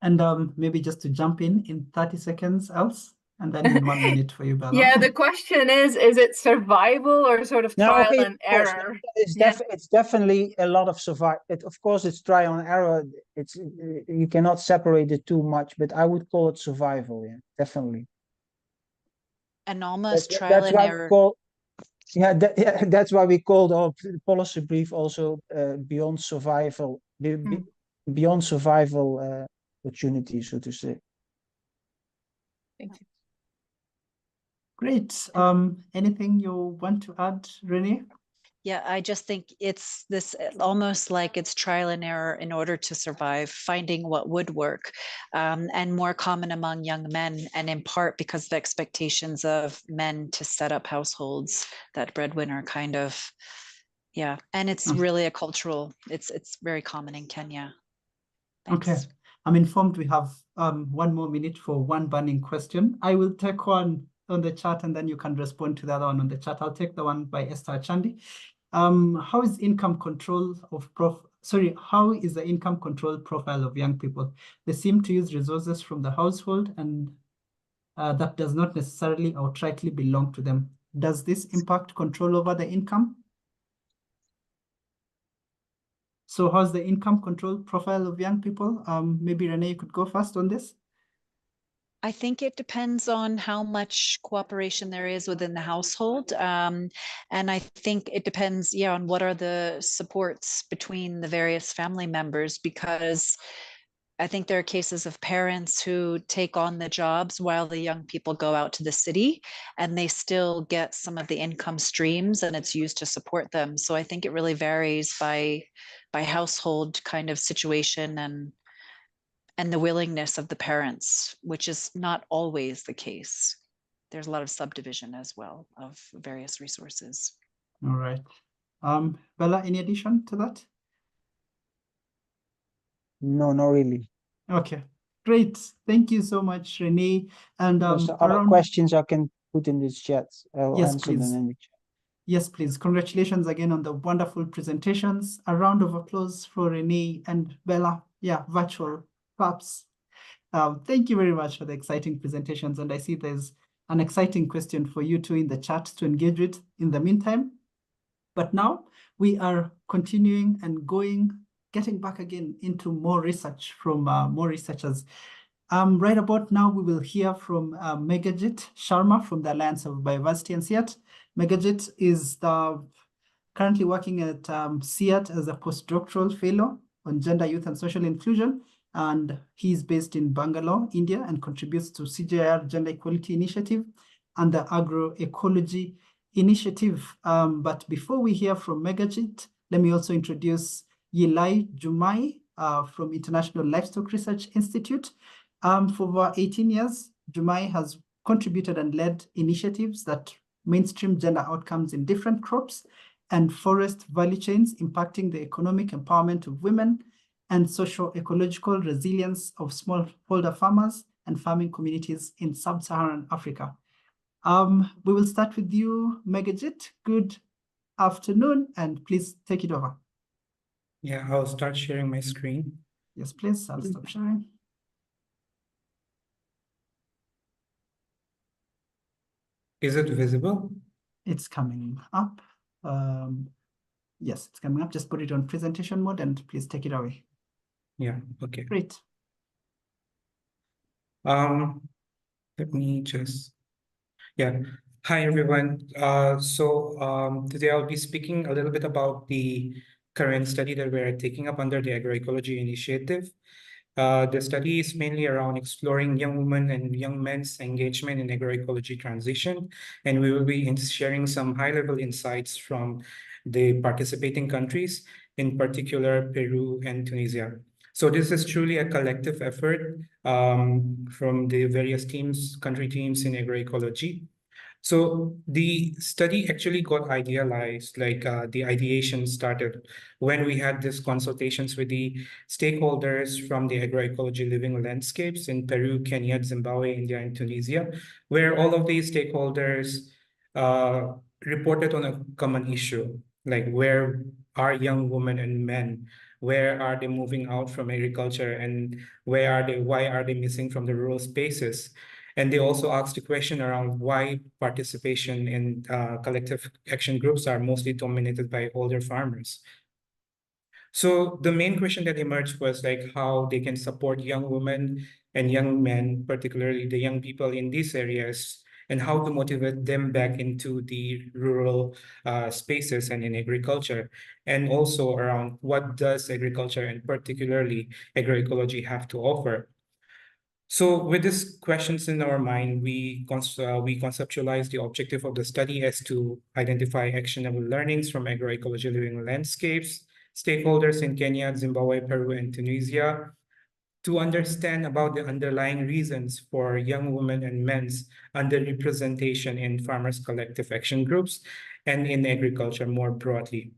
And maybe just to jump in 30 seconds, Els, and then in 1 minute for you, Bella. Yeah, the question is it survival or sort of trial okay, and error? It's definitely a lot of survival. Of course, it's trial and error. You cannot separate it too much, but I would call it survival. Yeah, definitely. And almost trial and error. That's why we called our policy brief also beyond survival, beyond survival opportunity, so to say. Thank you. Great. Anything you want to add, Renee? Yeah, I just think it's this almost like it's trial and error in order to survive, finding what would work, and more common among young men, and in part because of expectations of men to set up households, that breadwinner kind of, yeah. And it's really a cultural, it's very common in Kenya. Thanks. Okay. I'm informed we have 1 more minute for one burning question. I will take one on the chat and then you can respond to the other one on the chat. I'll take the one by Esther Chandi. How is income control of how is the income control profile of young people? They seem to use resources from the household and that does not necessarily outrightly belong to them. Does this impact control over the income? So how's the income control profile of young people? Maybe Renee, you could go first on this. I think it depends on how much cooperation there is within the household. And I think it depends, on what are the supports between the various family members, because I think there are cases of parents who take on the jobs while the young people go out to the city and they still get some of the income streams and it's used to support them. So I think it really varies by household kind of situation and the willingness of the parents, which is not always the case. There's a lot of subdivision as well of various resources. All right. Bella, any addition to that? No, not really. Okay, great. Thank you so much, Renee. And other questions I can put in this chat. I'll yes, answer please. them in the chat. Yes, please. Congratulations again on the wonderful presentations. A round of applause for Renee and Bella. Yeah, virtual claps. Thank you very much for the exciting presentations. And I see there's an exciting question for you two in the chat to engage with in the meantime. But now we are continuing and getting back again into more research from more researchers. Right about now, we will hear from Megajit Sharma from the Alliance of Biodiversity and CIAT. Megajit is currently working at CIAT as a postdoctoral fellow on gender, youth, and social inclusion. and he's based in Bangalore, India, and contributes to CGIAR Gender Equality Initiative and the Agroecology Initiative. But before we hear from Megajit, let me also introduce Yilai Jumai from International Livestock Research Institute. For over 18 years, Jumai has contributed and led initiatives that mainstream gender outcomes in different crops and forest value chains, impacting the economic empowerment of women and socio-ecological resilience of smallholder farmers and farming communities in sub-Saharan Africa. We will start with you, Megajit. Good afternoon, and please take it over. Yeah, I'll start sharing my screen. Yes, please. I'll stop sharing. Is it visible? It's coming up. Yes, it's coming up. Just put it on presentation mode and please take it away. Yeah, okay. Great. Let me just, yeah. Hi, everyone. Today I'll be speaking a little bit about the current study that we're taking up under the Agroecology Initiative. The study is mainly around exploring young women and young men's engagement in agroecology transition, and we will be sharing some high-level insights from the participating countries, in particular Peru and Tunisia. So this is truly a collective effort from the various teams, country teams in agroecology. So the study actually got idealized, the ideation started when we had these consultations with the stakeholders from the agroecology living landscapes in Peru, Kenya, Zimbabwe, India, and Tunisia, where all of these stakeholders reported on a common issue, like where are young women and men? Where are they moving out from agriculture, and why are they missing from the rural spaces? And they also asked a question around why participation in collective action groups are mostly dominated by older farmers. So the main question that emerged was like how they can support young women and young men, particularly the young people in these areas, and how to motivate them back into the rural spaces and in agriculture, and also around what does agriculture and particularly agroecology have to offer. So with these questions in our mind, we conceptualize the objective of the study as to identify actionable learnings from agroecology living landscapes, stakeholders in Kenya, Zimbabwe, Peru, and Tunisia, to understand about the underlying reasons for young women and men's underrepresentation in farmers' collective action groups and in agriculture more broadly.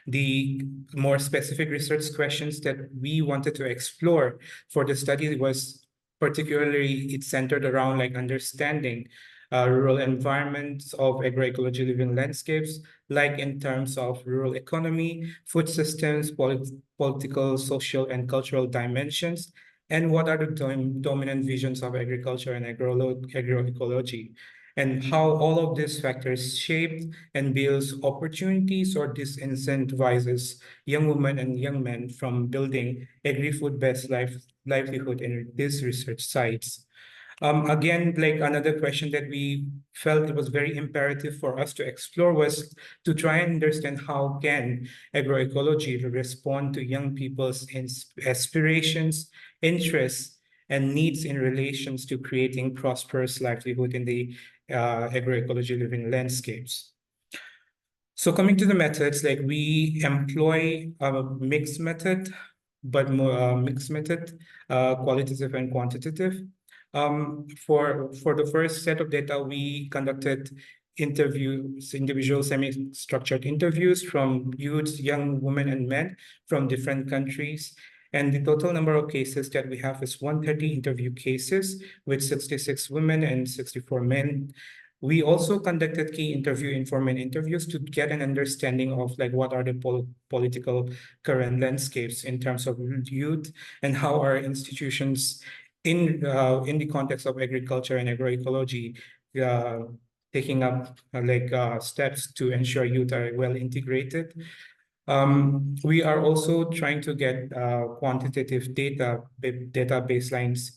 The more specific research questions that we wanted to explore for the study was particularly, it's centered around like understanding rural environments of agroecology living landscapes, like in terms of rural economy, food systems, political, social, and cultural dimensions, and what are the dominant visions of agriculture and agroecology, and how all of these factors shaped and builds opportunities or disincentivizes young women and young men from building agri-food-based livelihood in these research sites. Again, like another question that we felt it was very imperative for us to explore was to try and understand how can agroecology respond to young people's aspirations, interests, and needs in relations to creating prosperous livelihood in the agroecology living landscapes. So coming to the methods, like we employ a mixed method, but more qualitative and quantitative. For the first set of data, we conducted individual semi-structured interviews from youths, young women and men from different countries. And the total number of cases that we have is 130 interview cases with 66 women and 64 men. We also conducted key informant interviews to get an understanding of like what are the political current landscapes in terms of youth, and how our institutions in the context of agriculture and agroecology taking up steps to ensure youth are well integrated. We are also trying to get quantitative data baselines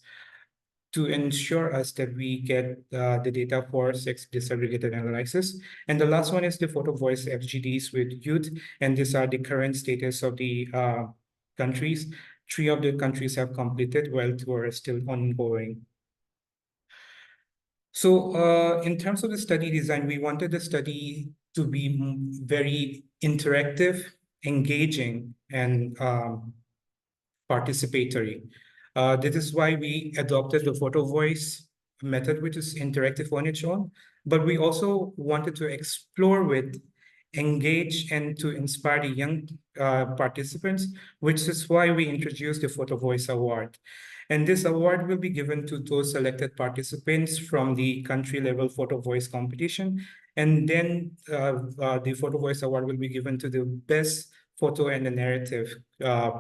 to ensure us that we get the data for sex disaggregated analysis. And the last one is the photo voice FGDs with youth. And these are the current status of the countries. 3 of the countries have completed, while 2 are still ongoing. So in terms of the study design, we wanted the study to be very interactive, engaging, and participatory. This is why we adopted the photo voice method, which is interactive on its own, but we also wanted to explore with, engage, and to inspire the young participants, which is why we introduced the Photo Voice Award. And this award will be given to those selected participants from the country-level photo voice competition. And then the Photo Voice Award will be given to the best photo and the narrative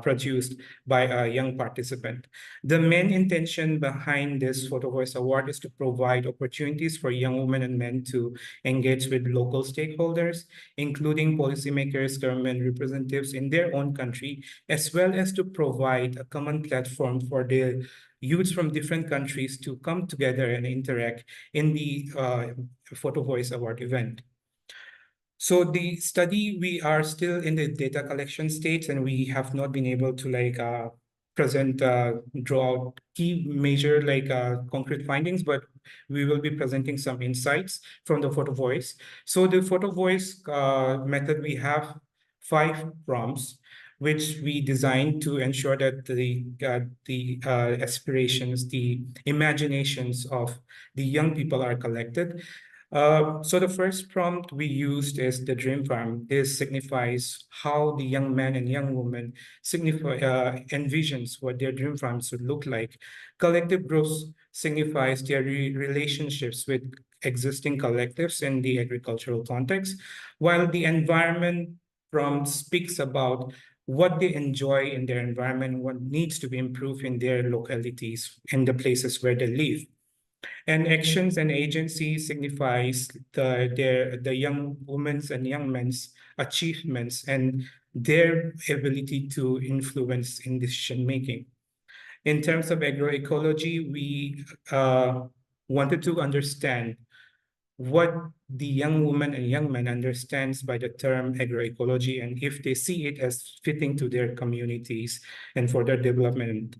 produced by a young participant. The main intention behind this Photo Voice Award is to provide opportunities for young women and men to engage with local stakeholders, including policymakers, government representatives in their own country, as well as to provide a common platform for the youths from different countries to come together and interact in the Photo Voice Award event. So the study, we are still in the data collection stage, and we have not been able to draw out key major concrete findings, but we will be presenting some insights from the Photo Voice. So the Photo Voice method, we have 5 prompts, which we designed to ensure that the aspirations, the imaginations of the young people are collected. So the first prompt we used is the dream farm. This signifies how the young man and young woman envisions what their dream farms would look like. Collective groups signifies their relationships with existing collectives in the agricultural context, while the environment prompt speaks about what they enjoy in their environment, what needs to be improved in their localities, in the places where they live. And actions and agency signifies the young women's and young men's achievements and their ability to influence in decision making. In terms of agroecology, we wanted to understand what the young woman and young man understands by the term agroecology, and if they see it as fitting to their communities and for their development.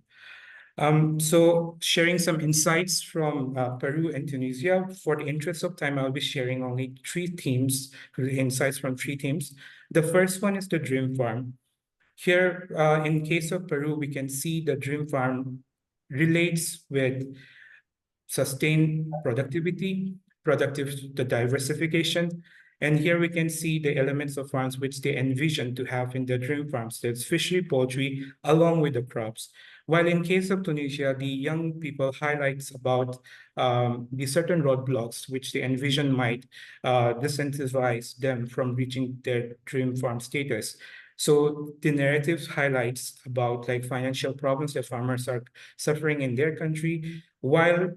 So sharing some insights from Peru and Tunisia. For the interest of time, I'll be sharing only 3 themes, insights from 3 themes. The first one is the dream farm. Here, in case of Peru, we can see the dream farm relates with sustained productivity, the diversification. And here we can see the elements of farms which they envision to have in their dream farms. There's fishery, poultry, along with the crops. While in case of Tunisia, the young people highlights about the certain roadblocks which they envision might disincentivize them from reaching their dream farm status. So the narrative highlights about financial problems that farmers are suffering in their country, while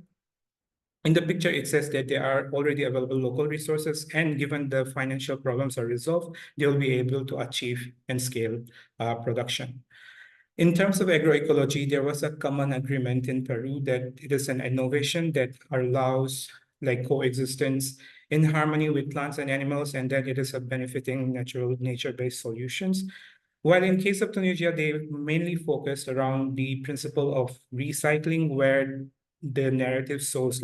in the picture, it says that there are already available local resources, and given the financial problems are resolved, they'll be able to achieve and scale production. In terms of agroecology, there was a common agreement in Peru that it is an innovation that allows coexistence in harmony with plants and animals, and that it is a benefiting nature-based solutions. While in case of Tunisia, they mainly focused around the principle of recycling, where the narrative shows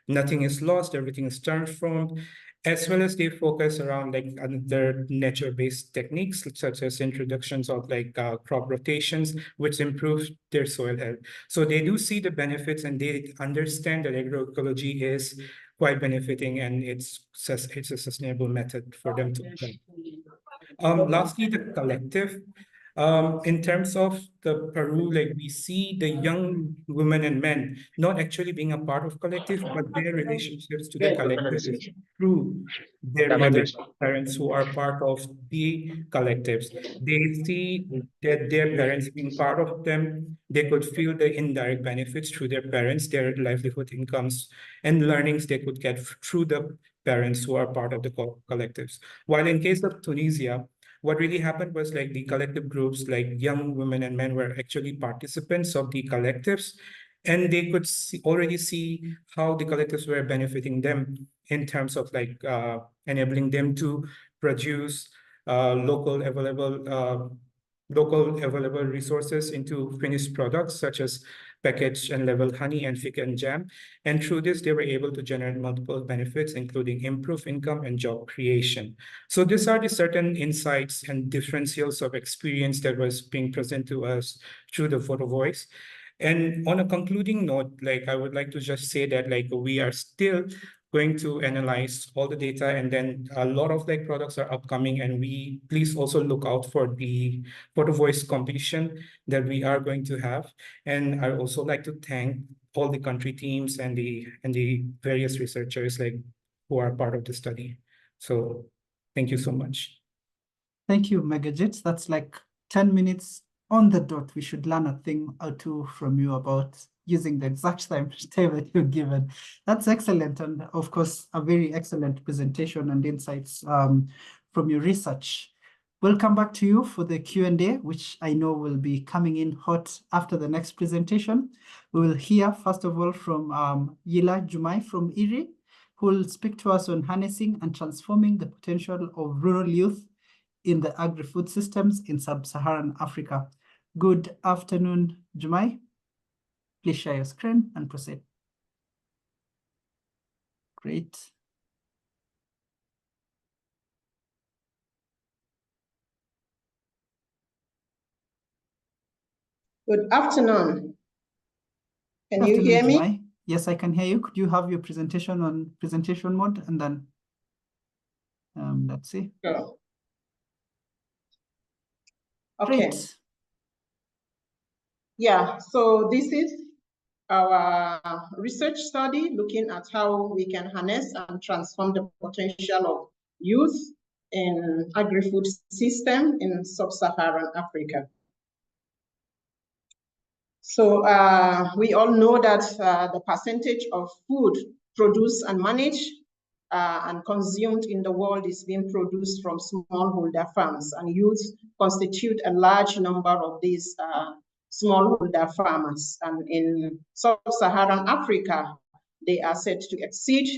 nothing is lost, everything is transformed, as well as they focus around other nature-based techniques, such as introductions of crop rotations, which improve their soil health. So they do see the benefits, and they understand that agroecology is quite benefiting, and it's a sustainable method for them to apply. Lastly, the collective. In terms of the Peru, we see the young women and men not actually being a part of collective, but their relationships to the collective is through their mothers, parents who are part of the collectives. They see that their parents being part of them, they could feel the indirect benefits through their parents, their livelihood incomes and learnings they could get through the parents who are part of the collectives. While in case of Tunisia, what really happened was the collective groups, young women and men, were actually participants of the collectives, and they could already see how the collectives were benefiting them in terms of enabling them to produce local available local available resources into finished products such as packaged and labeled honey and fig and jam. And through this, they were able to generate multiple benefits, including improved income and job creation. So these are the certain insights and differentials of experience that was being presented to us through the photo voice. And on a concluding note, like I would like to just say that like we are still going to analyze all the data, and then a lot of like products are upcoming, and we please also look out for the photo voice competition that we are going to have. And I also like to thank all the country teams and the various researchers like who are part of the study. So thank you so much. Thank you, Megajit. That's like 10 minutes on the dot. We should learn a thing or two from you about using the exact time that you're given. That's excellent. And of course, a very excellent presentation and insights from your research. We'll come back to you for the Q&A, which I know will be coming in hot after the next presentation. We will hear, first of all, from Yila Jumai from IRI, who will speak to us on harnessing and transforming the potential of rural youth in the agri-food systems in sub-Saharan Africa. Good afternoon, Jumai. Please share your screen and proceed. Great. Good afternoon. Can you hear me? Jumai. Yes, I can hear you. Could you have your presentation on presentation mode, and then let's see. Sure. Okay. Great. Yeah, so this is our research study looking at how we can harness and transform the potential of youth in agri-food system in sub-Saharan Africa. So we all know that the percentage of food produced and managed and consumed in the world is being produced from smallholder farms, and youth constitute a large number of these smallholder farmers. And in sub-Saharan Africa, they are set to exceed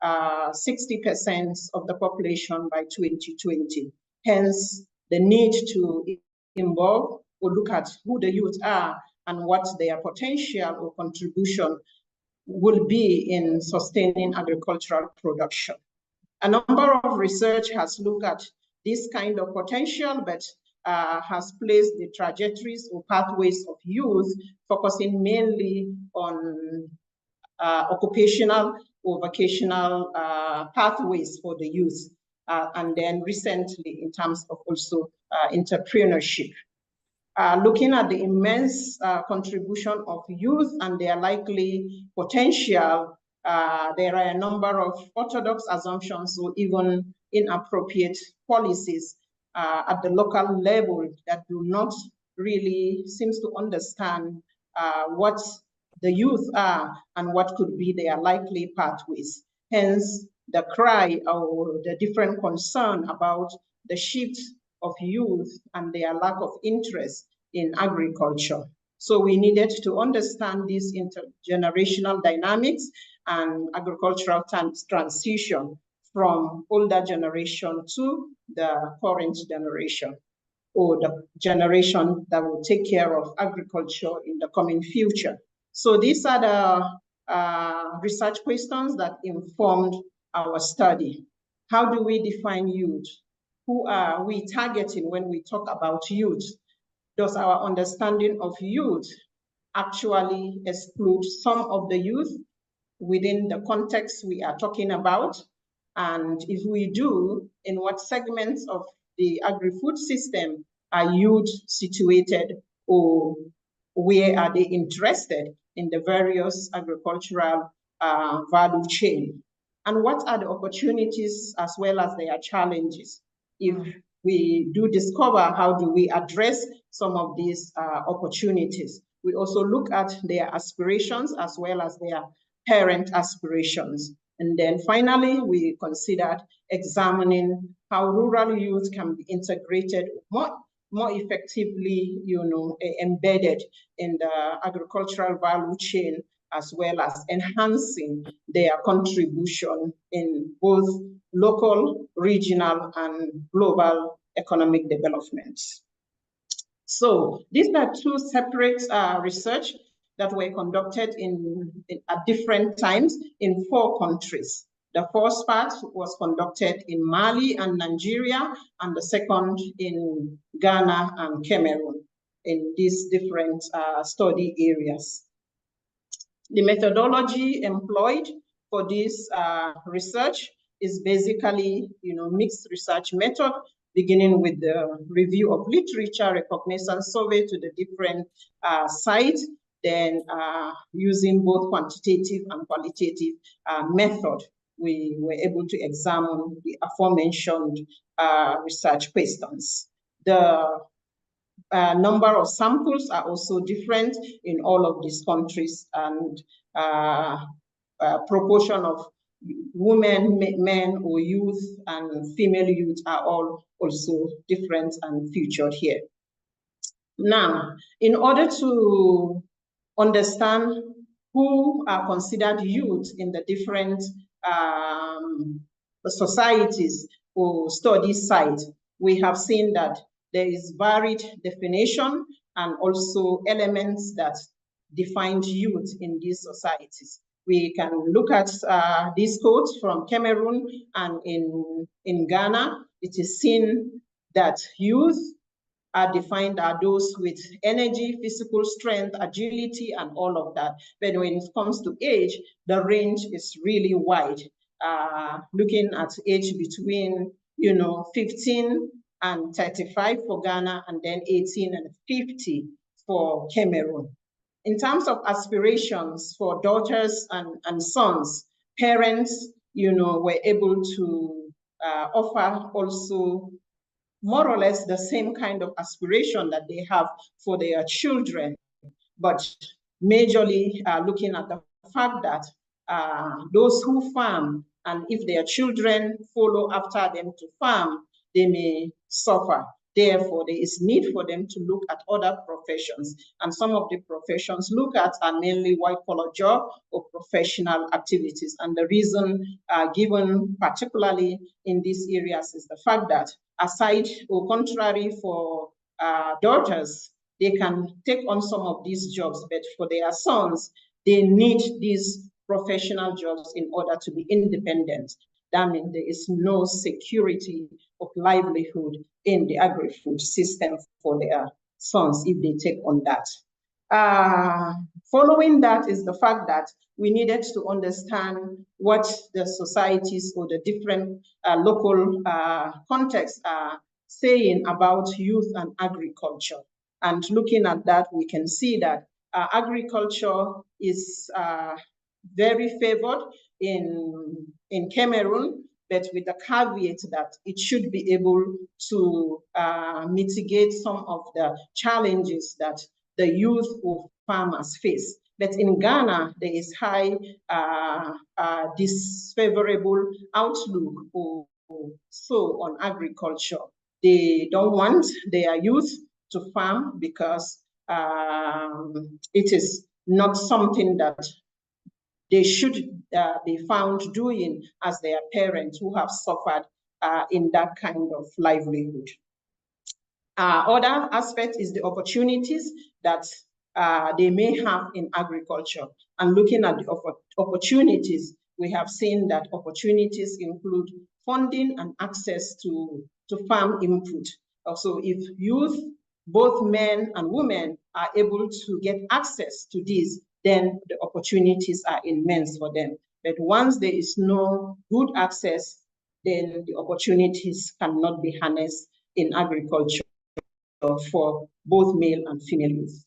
60% of the population by 2020. Hence, the need to involve or look at who the youth are and what their potential or contribution will be in sustaining agricultural production. A number of research has looked at this kind of potential, but has placed the trajectories or pathways of youth, focusing mainly on occupational or vocational pathways for the youth, and then recently in terms of also entrepreneurship. Looking at the immense contribution of youth and their likely potential, there are a number of orthodox assumptions or even inappropriate policies at the local level that do not really seem to understand what the youth are and what could be their likely pathways. Hence, the cry or the different concern about the shift of youth and their lack of interest in agriculture. So we needed to understand these intergenerational dynamics and agricultural transition from older generation to the current generation, or the generation that will take care of agriculture in the coming future. So these are the research questions that informed our study. How do we define youth? Who are we targeting when we talk about youth? Does our understanding of youth actually exclude some of the youth within the context we are talking about? And if we do, in what segments of the agri-food system are youth situated, or where are they interested in the various agricultural value chain? And what are the opportunities as well as their challenges? If we do discover, how do we address some of these opportunities? We also look at their aspirations as well as their parent aspirations. And then finally, we considered examining how rural youth can be integrated more effectively, embedded in the agricultural value chain, as well as enhancing their contribution in both local, regional, and global economic development. So these are two separate research that were conducted at different times in 4 countries. The first part was conducted in Mali and Nigeria, and the second in Ghana and Cameroon, in these different study areas. The methodology employed for this research is basically, mixed research method, beginning with the review of literature, recognition survey to the different sites, then using both quantitative and qualitative method, we were able to examine the aforementioned research questions. The number of samples are also different in all of these countries, and proportion of women, men, or youth and female youth are all also different and featured here. Now, in order to understand who are considered youth in the different societies or study sites, we have seen that there is varied definition and also elements that define youth in these societies. We can look at these codes from Cameroon and in Ghana. It is seen that youth are defined as those with energy, physical strength, agility, and all of that. But when it comes to age, the range is really wide. Looking at age between 15 and 35 for Ghana, and then 18 and 50 for Cameroon. In terms of aspirations for daughters and sons, parents, were able to offer also more or less the same kind of aspiration that they have for their children, but majorly looking at the fact that those who farm, and if their children follow after them to farm, they may suffer. Therefore, there is need for them to look at other professions. And some of the professions look at are mainly white-collar job or professional activities. And the reason given particularly in these areas is the fact that aside or contrary for daughters, they can take on some of these jobs, but for their sons, they need these professional jobs in order to be independent. That means there is no security of livelihood in the agri-food system for their sons if they take on that. Following that is the fact that we needed to understand what the societies or the different local contexts are saying about youth and agriculture. And looking at that, we can see that agriculture is very favored in Cameroon, but with the caveat that it should be able to mitigate some of the challenges that the youth of farmers face. But in Ghana, there is high disfavorable outlook on agriculture. They don't want their youth to farm because it is not something that they should be found doing as their parents who have suffered in that kind of livelihood. Other aspect is the opportunities that they may have in agriculture. And looking at the opportunities, we have seen that opportunities include funding and access to farm input. Also, if youth, both men and women, are able to get access to these, then the opportunities are immense for them. But once there is no good access, then the opportunities cannot be harnessed in agriculture for both male and female youth.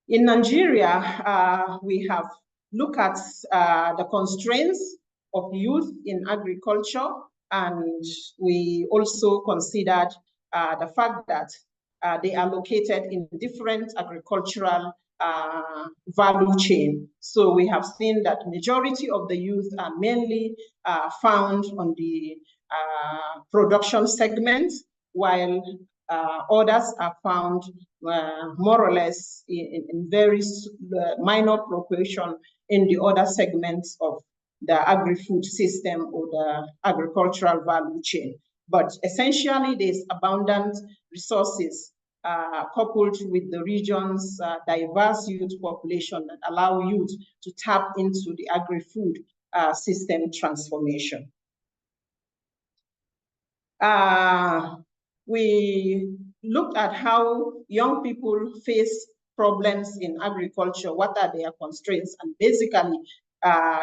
In Nigeria, we have looked at the constraints of youth in agriculture, and we also considered the fact that they are located in different agricultural value chain. So we have seen that majority of the youth are mainly found on the production segment, while others are found more or less in very minor proportion in the other segments of the agri-food system or the agricultural value chain. But essentially, there's abundant resources coupled with the region's diverse youth population that allow youth to tap into the agri-food system transformation. We looked at how young people face problems in agriculture, what are their constraints, and basically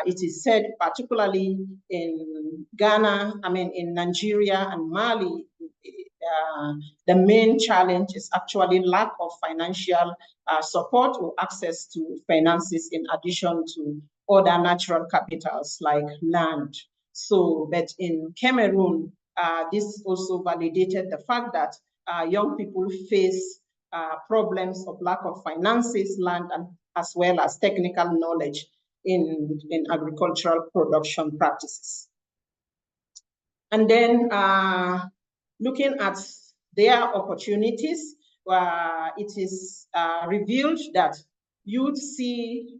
it is said, particularly in Ghana, in Nigeria and Mali, the main challenge is actually lack of financial support or access to finances in addition to other natural capitals like land. So, but in Cameroon, this also validated the fact that young people face problems of lack of finances, land, and as well as technical knowledge in agricultural production practices. And then looking at their opportunities, it is revealed that youth see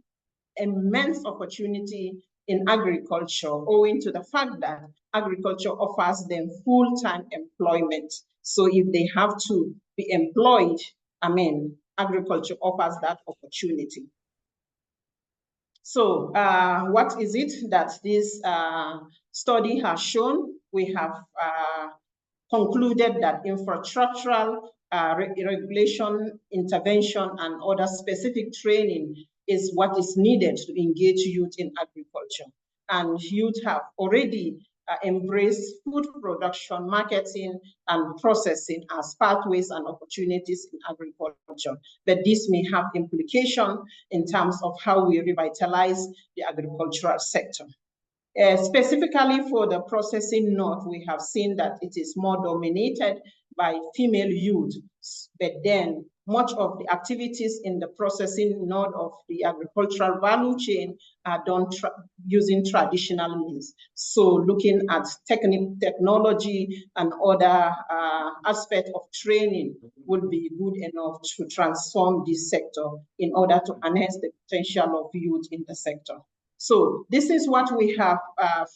immense opportunity in agriculture owing to the fact that agriculture offers them full-time employment. So if they have to be employed, agriculture offers that opportunity. So what is it that this study has shown? We have concluded that infrastructural regulation, intervention, and other specific training is what is needed to engage youth in agriculture. And youth have already embraced food production, marketing, and processing as pathways and opportunities in agriculture. But this may have implication in terms of how we revitalize the agricultural sector. Specifically for the processing node, we have seen that it is more dominated by female youth, but then much of the activities in the processing node of the agricultural value chain are done using traditional means. So looking at technology and other aspects of training would be good enough to transform this sector in order to enhance the potential of youth in the sector. So this is what we have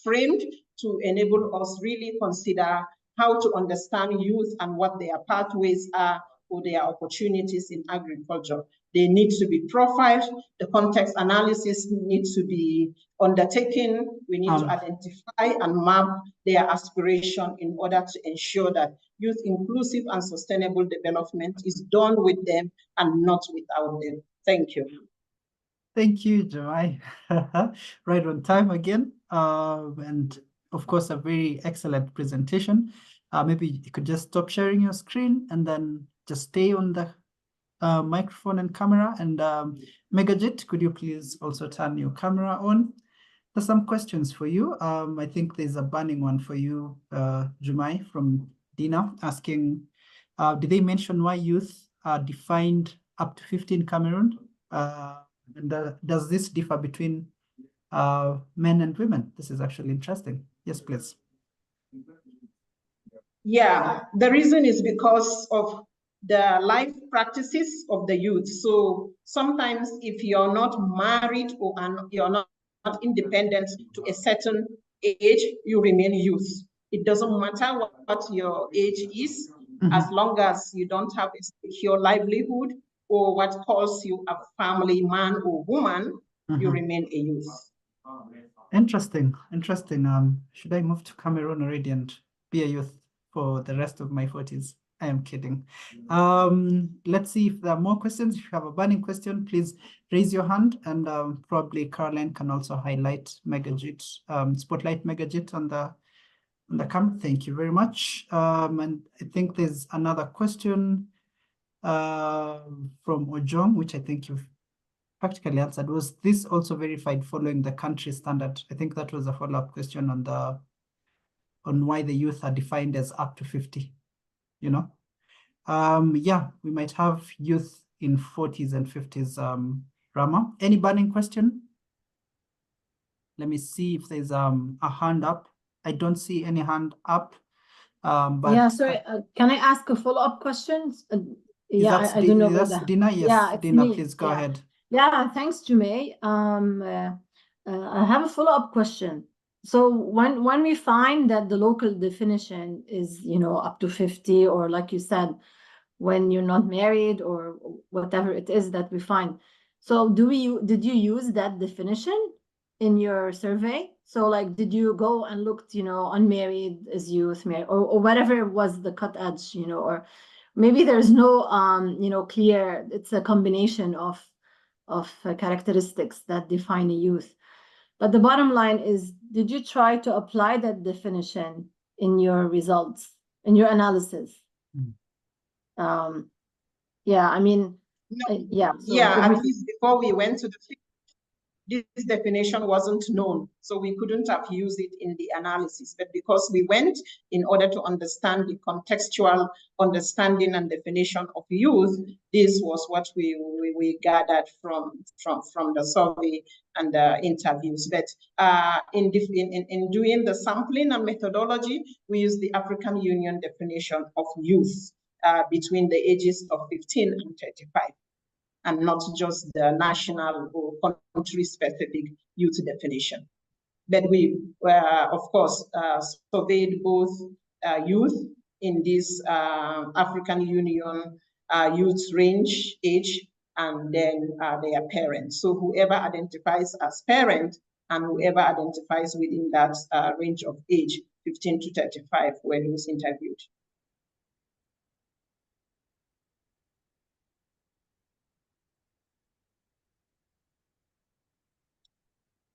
framed to enable us really consider how to understand youth and what their pathways are or their opportunities in agriculture. They need to be profiled. The context analysis needs to be undertaken. We need to identify and map their aspiration in order to ensure that youth inclusive and sustainable development is done with them and not without them. Thank you. Thank you, Joy. Right on time again. And of course, a very excellent presentation. Maybe you could just stop sharing your screen and then just stay on the microphone and camera. And Megajit, could you please also turn your camera on? There's some questions for you. I think there's a burning one for you, Jumai, from Dina, asking, did they mention why youth are defined up to 50 in Cameroon? And does this differ between men and women? This is actually interesting. Yes, please. Yeah, the reason is because of the life practices of the youth. So sometimes if you're not married or you're not independent to a certain age, you remain youth. It doesn't matter what your age is, as long as you don't have a secure livelihood or what calls you a family man or woman, you remain a youth. Interesting, interesting. Should I move to Cameroon already and be a youth for the rest of my 40s? I am kidding. Let's see if there are more questions. If you have a burning question, please raise your hand, and probably Caroline can also highlight Megajit, spotlight Megajit on the camera. Thank you very much. And I think there's another question from Ojong, which I think you've practically answered. Was this also verified following the country standard? I think that was a follow-up question on why the youth are defined as up to 50, you know? Yeah, we might have youth in 40s and 50s. Rama, any burning question? Let me see if there's a hand up. I don't see any hand up. But yeah, sorry, can I ask a follow-up question? Yeah, I don't know. That's Dina. Yes, yeah, Dina, me. please go ahead. Yeah, thanks, Jumai. I have a follow-up question. So when we find that the local definition is, up to 50, or like you said, when you're not married or whatever it is that we find. So did you use that definition in your survey? So like, did you go and looked, unmarried as youth, married, or whatever was the cut edge, or maybe there's no, clear, it's a combination of characteristics that define a youth. But the bottom line is, did you try to apply that definition in your results, in your analysis? Yeah, I mean, No. yeah. So at least before we went to the field, this definition wasn't known, so we couldn't have used it in the analysis. But because we went in order to understand the contextual understanding and definition of youth, this was what we gathered from the survey and the interviews. But in doing the sampling and methodology, we used the African Union definition of youth between the ages of 15 and 35. And not just the national or country-specific youth definition. But we, of course, surveyed both youth in this African Union youth range, age, and then their parents. So whoever identifies as parent and whoever identifies within that range of age, 15 to 35, were those interviewed.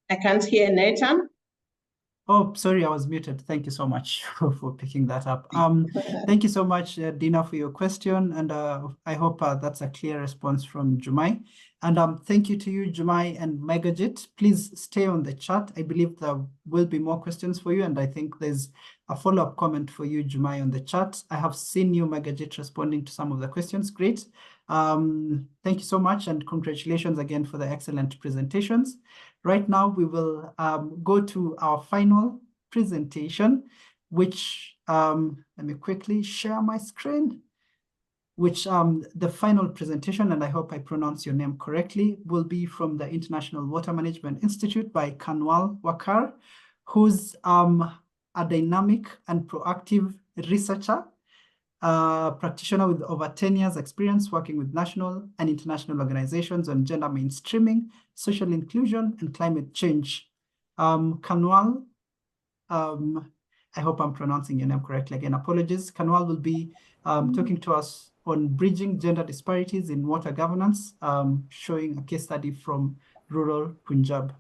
I can't hear Nathan. Oh, sorry, I was muted. Thank you so much for picking that up. Thank you so much, Dina, for your question. And I hope that's a clear response from Jumai. And thank you to you, Jumai and Megajit. Please stay on the chat. I believe there will be more questions for you. And I think there's a follow-up comment for you, Jumai, on the chat. I have seen you, Megajit, responding to some of the questions. Great. Thank you so much. And congratulations again for the excellent presentations. Right now, we will go to our final presentation, which, let me quickly share my screen, which the final presentation, and I hope I pronounce your name correctly, will be from the International Water Management Institute by Kanwal Wakar, who's a dynamic and proactive researcher, practitioner with over 10 years experience working with national and international organizations on gender mainstreaming, social inclusion, and climate change. Kanwal, I hope I'm pronouncing your name correctly. Again, apologies. Kanwal will be talking to us on bridging gender disparities in water governance, showing a case study from rural Punjab.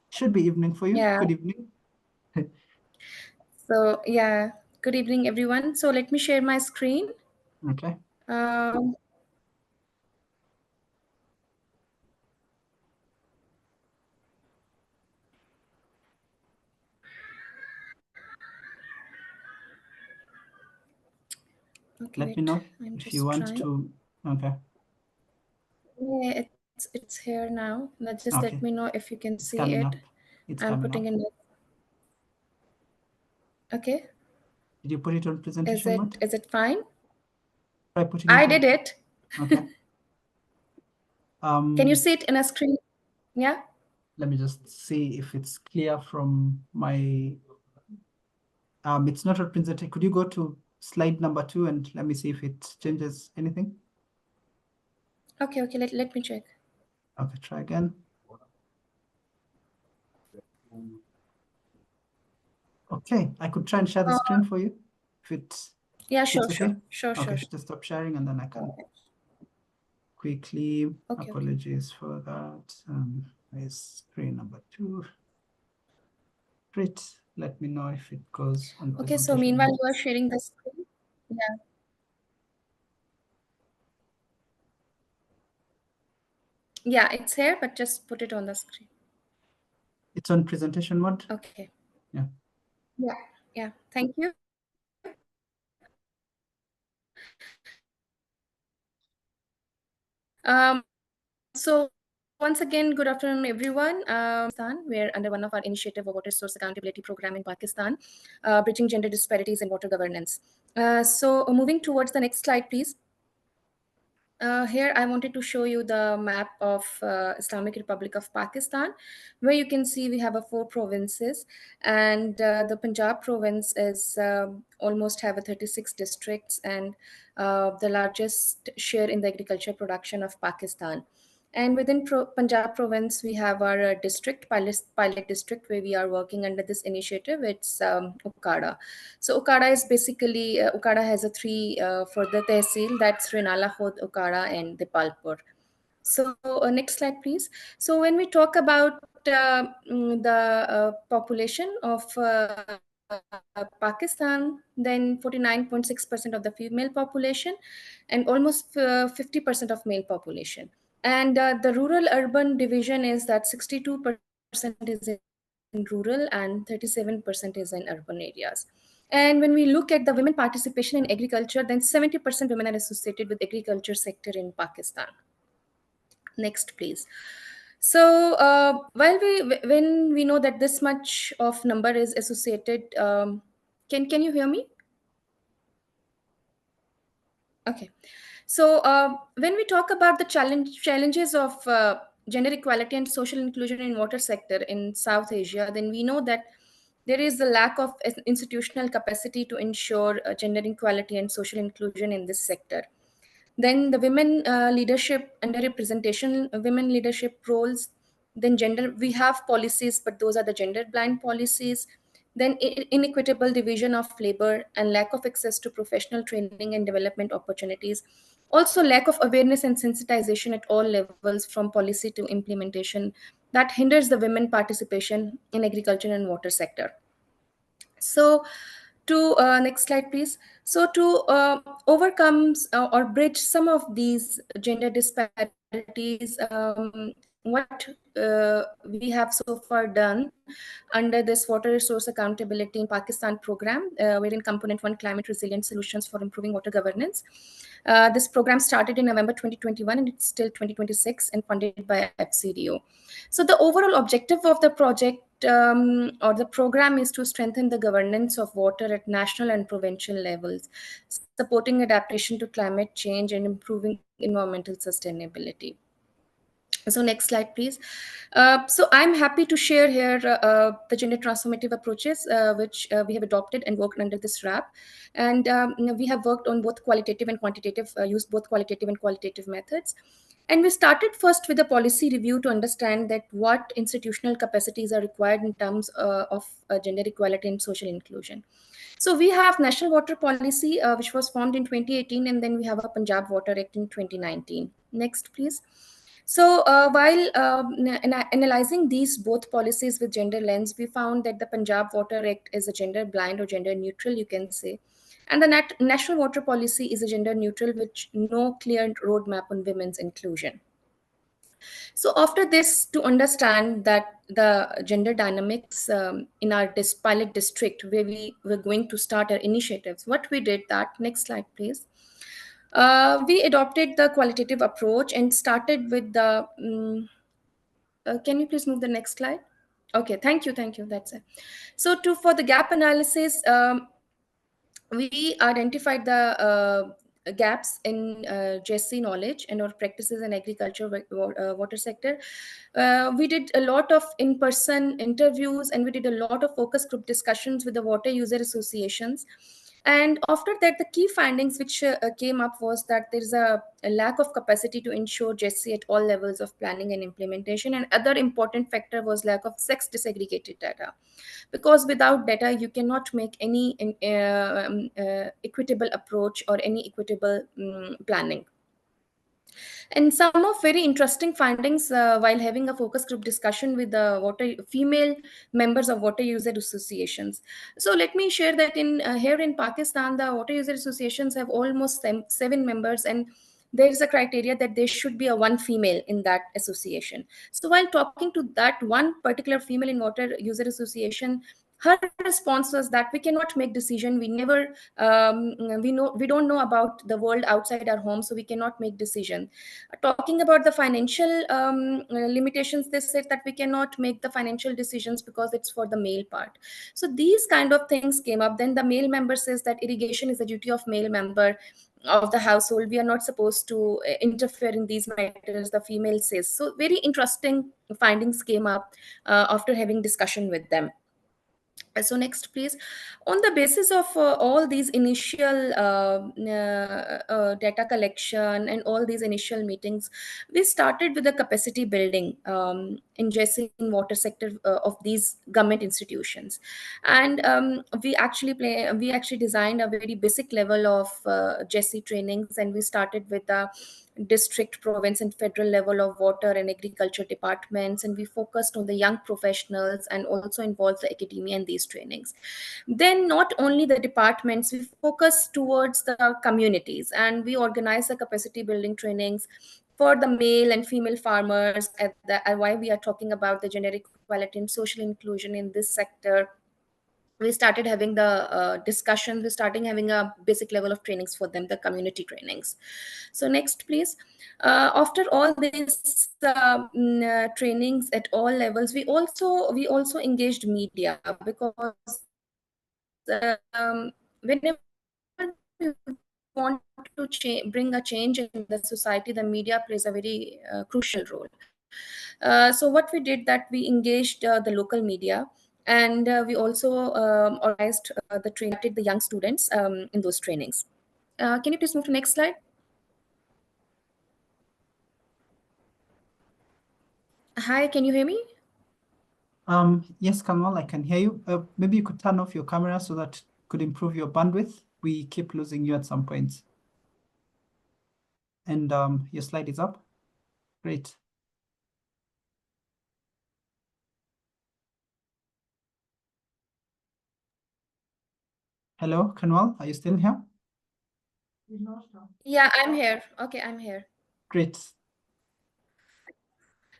Should be evening for you. Yeah. Good evening. So yeah, good evening, everyone. So let me share my screen. Okay. Okay, Let me know if you want to. Okay. Yeah, it's here now. Now just Okay. let me know if you can see Coming it. up. It's I'm coming putting up. in. Okay. Did you put it on presentation mode? Is it fine? Try putting I it did on. it. Okay. Can you see it in a screen? Yeah. Let me just see if it's clear from my. It's not represented. Could you go to slide number 2 and let me see if it changes anything? Okay. Let me check. Okay, try again. Okay, I could try and share the screen for you. If it's sure. okay. Sure. Just stop sharing and then I can quickly. Okay. Apologies for that. Is screen number 2. Great. Let me know if it goes on. Okay. So meanwhile, you are sharing the screen. Yeah. Yeah, it's here, but just put it on the screen. It's on presentation mode. Okay. Yeah. Yeah. Thank you. So once again, good afternoon, everyone. We're under one of our initiative of Water Source Accountability Program in Pakistan, bridging gender disparities in water governance. So moving towards the next slide, please. here I wanted to show you the map of Islamic Republic of Pakistan, where you can see we have 4 provinces, and the Punjab province is almost have 36 districts and the largest share in the agriculture production of Pakistan. And within Punjab province, we have our district, pilot district, where we are working under this initiative. It's Ukada. So Ukada is basically, Ukada has 3 for the tehsil, that's Renala, Khod, Ukada, and Dipalpur. So next slide, please. So when we talk about the population of Pakistan, then 49.6% of the female population and almost 50% of male population. And the rural-urban division is that 62% is in rural and 37% is in urban areas. And when we look at the women participation in agriculture, then 70% women are associated with agriculture sector in Pakistan. Next, please. So when we know that this much of number is associated, can you hear me? Okay. So when we talk about the challenges of gender equality and social inclusion in water sector in South Asia, then we know that there is a lack of institutional capacity to ensure gender equality and social inclusion in this sector. Then the women leadership, underrepresentation, women leadership roles, then gender, we have policies, but those are the gender blind policies. Then inequitable division of labor and lack of access to professional training and development opportunities. Also lack of awareness and sensitization at all levels from policy to implementation that hinders the women participation in agriculture and water sector. So to next slide, please. So to overcome or bridge some of these gender disparities, what we have so far done under this Water Resource Accountability in Pakistan program, wherein Component 1 Climate Resilient Solutions for Improving Water Governance. This program started in November 2021 and it's still 2026 and funded by FCDO. So the overall objective of the project or the program is to strengthen the governance of water at national and provincial levels, supporting adaptation to climate change and improving environmental sustainability. So next slide, please. So I'm happy to share here the gender transformative approaches which we have adopted and worked under this RAP. And we have worked on both qualitative and quantitative, used both qualitative and qualitative methods. And we started first with a policy review to understand that what institutional capacities are required in terms of gender equality and social inclusion. So we have National Water Policy, which was formed in 2018, and then we have a Punjab Water Act in 2019. Next, please. So while analyzing these both policies with gender lens, we found that the Punjab Water Act is a gender blind or gender neutral, you can say. And the National Water Policy is a gender neutral, which no clear roadmap on women's inclusion. So after this, to understand that the gender dynamics in our pilot district, where we were going to start our initiatives, what we did that, next slide, please. We adopted the qualitative approach and started with the, can you please move the next slide? Okay, thank you, that's it. So for the gap analysis, we identified the gaps in GESI knowledge and or practices in agriculture water sector. We did a lot of in-person interviews and we did a lot of focus group discussions with the water user associations. And after that, the key findings which came up was that there is a lack of capacity to ensure GESI at all levels of planning and implementation. And other important factor was lack of sex disaggregated data. Because without data, you cannot make any equitable approach or any equitable planning. And some of very interesting findings while having a focus group discussion with the female members of water user associations. So let me share that in here in Pakistan, the water user associations have almost 7 members, and there is a criteria that there should be a one female in that association. So while talking to that one particular female in water user association, her response was that we cannot make decision. We never, we don't know about the world outside our home, so we cannot make decision. Talking about the financial limitations, they said that we cannot make the financial decisions because it's for the male part. So these kind of things came up. Then the male member says that irrigation is the duty of male member. of the household. We are not supposed to interfere in these matters, the female says. So very interesting findings came up after having discussion with them. So next, please. On the basis of all these initial data collection and all these initial meetings, we started with the capacity building in JESI in water sector of these government institutions. And we actually designed a very basic level of JESI trainings, and we started with the district, province, and federal level of water and agriculture departments, and we focused on the young professionals and also involved the academia in these trainings. Then not only the departments, we focused towards the communities, and we organized the capacity building trainings for the male and female farmers. Why we are talking about the gender equality and social inclusion in this sector, we started having the discussions. We starting having a basic level of trainings for them, the community trainings. So next, please. After all these trainings at all levels, we also engaged media, because whenever we want to bring a change in the society, the media plays a very crucial role. So what we did, that we engaged the local media, and we also organized the young students in those trainings. Can you please move to next slide? Hi, can you hear me? Yes, Kamal, I can hear you. Maybe you could turn off your camera so that could improve your bandwidth. We keep losing you at some points. And your slide is up. Great. Hello, Kanwal, are you still here? Yeah, I'm here. Okay, I'm here. Great.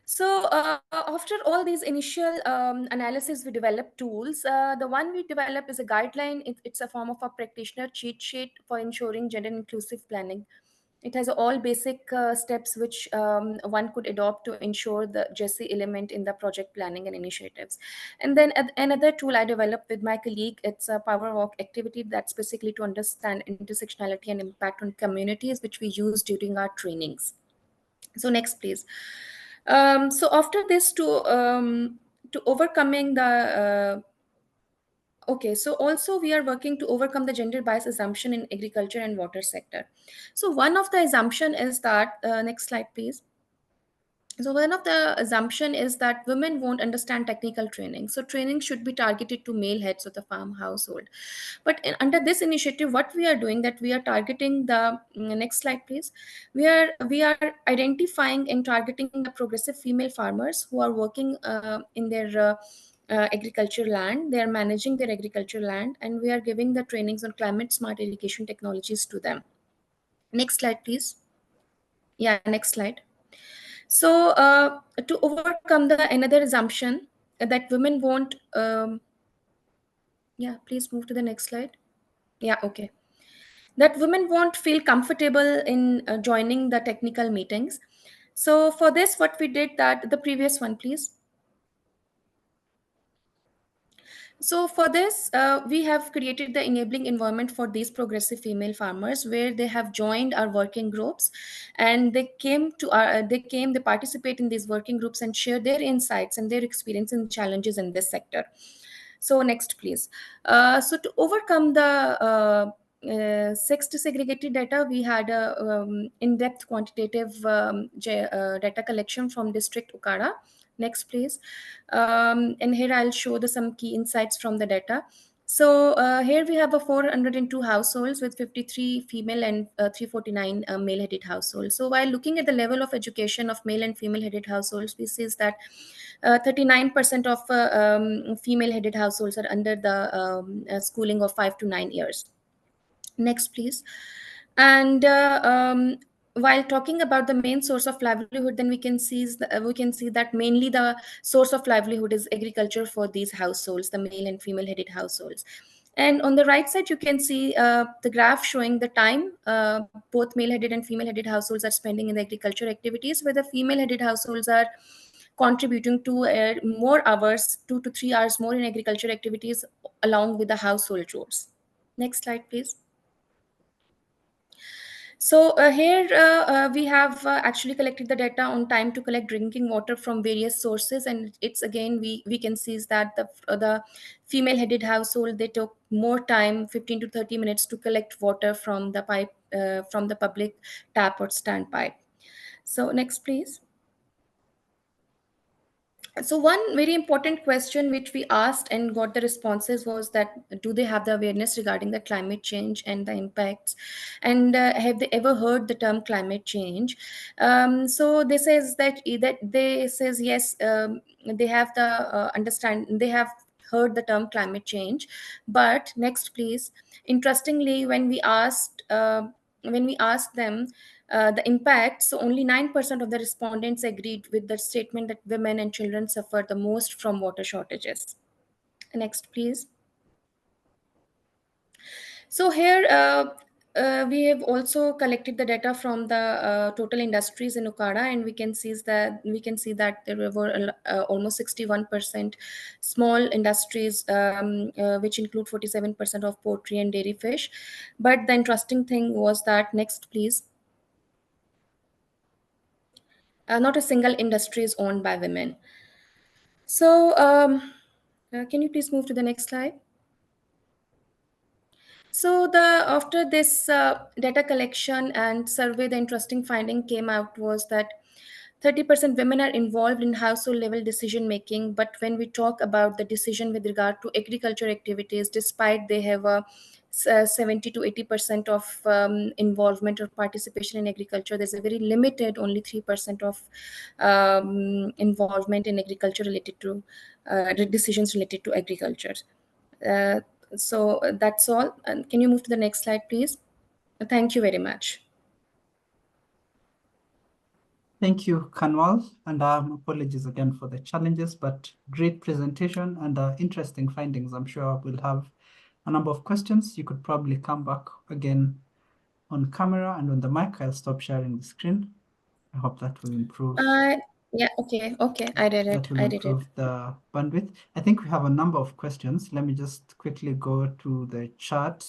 So after all these initial analysis, we developed tools. The one we developed is a guideline. It's a form of a practitioner cheat sheet for ensuring gender inclusive planning. It has all basic steps which one could adopt to ensure the JESI element in the project planning and initiatives. And then another tool I developed with my colleague, it's a power walk activity that's basically to understand intersectionality and impact on communities, which we use during our trainings. So next, please. So after this, to overcoming the okay, so also we are working to overcome the gender bias assumption in agriculture and water sector. So one of the assumption is that next slide, please. So one of the assumption is that women won't understand technical training. So training should be targeted to male heads of the farm household. But under this initiative, what we are doing, that we are targeting the next slide, please. We are identifying and targeting the progressive female farmers who are working in their agriculture land. They are managing their agriculture land, and we are giving the trainings on climate smart irrigation technologies to them. Next slide, please. Yeah, next slide. So to overcome the another assumption that women won't, yeah, please move to the next slide. Yeah, okay. That women won't feel comfortable in joining the technical meetings. So for this, what we did, that the previous one, please. So for this, we have created the enabling environment for these progressive female farmers, where they have joined our working groups, and they participate in these working groups and share their insights and their experience and challenges in this sector. So next, please. So to overcome the sex segregated data, we had a in-depth quantitative data collection from district Okara. Next, please. And here I'll show some key insights from the data. So here we have a 402 households with 53 female and 349 male-headed households. So while looking at the level of education of male and female-headed households, we see that 39% of female-headed households are under the schooling of 5 to 9 years. Next, please. And while talking about the main source of livelihood, then we can see that mainly the source of livelihood is agriculture for these households, the male and female-headed households. And on the right side, you can see the graph showing the time both male-headed and female-headed households are spending in the agriculture activities, where the female-headed households are contributing to more hours, 2 to 3 hours more in agriculture activities along with the household chores. Next slide, please. So here we have actually collected the data on time to collect drinking water from various sources, and it's again we can see is that the female headed household, they took more time, 15 to 30 minutes, to collect water from the pipe, from the public tap or standpipe. So next, please. So one very important question which we asked and got the responses was that, do they have the awareness regarding the climate change and the impacts, and have they ever heard the term climate change? So they says that they says yes, they have the they have heard the term climate change. But next, please. Interestingly, when we asked them the impact, so only 9% of the respondents agreed with the statement that women and children suffer the most from water shortages. Next, please. So here we have also collected the data from the total industries in Okada, and we can see that there were almost 61% small industries, which include 47% of poultry and dairy fish. But the interesting thing was that, next, please. Not a single industry is owned by women. So can you please move to the next slide? So after this data collection and survey, the interesting finding came out was that 30% women are involved in household level decision making, but when we talk about the decision with regard to agriculture activities, despite they have a 70 to 80% of involvement or participation in agriculture, there's a very limited, only 3% of involvement in agriculture related to decisions related to agriculture. Uh, so that's all. And can you move to the next slide, please? Thank you very much. Thank you, Kanwal, and apologies again for the challenges, but great presentation and interesting findings. I'm sure we'll have a number of questions. You could probably come back again on camera and on the mic. I'll stop sharing the screen. I hope that will improve. Yeah, okay, I did it. That will improve the bandwidth. I think we have a number of questions. Let me just quickly go to the chat.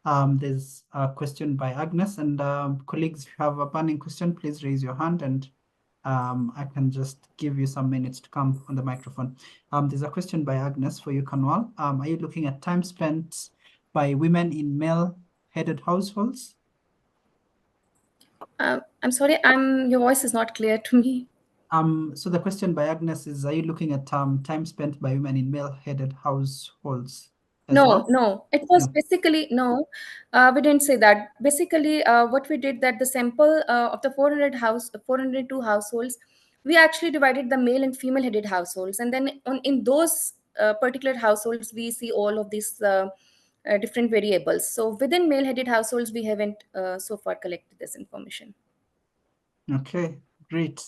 There's a question by Agnes, and colleagues, if you have a burning question, please raise your hand, and I can just give you some minutes to come on the microphone. There's a question by Agnes for you, Kanwal. Are you looking at time spent by women in male-headed households? I'm sorry, your voice is not clear to me. So the question by Agnes is, are you looking at time spent by women in male-headed households? No, it was basically, no, we didn't say that. Basically, what we did, that the sample of the 402 households, we actually divided the male and female headed households. And then in those particular households, we see all of these different variables. So within male headed households, we haven't so far collected this information. Okay, great.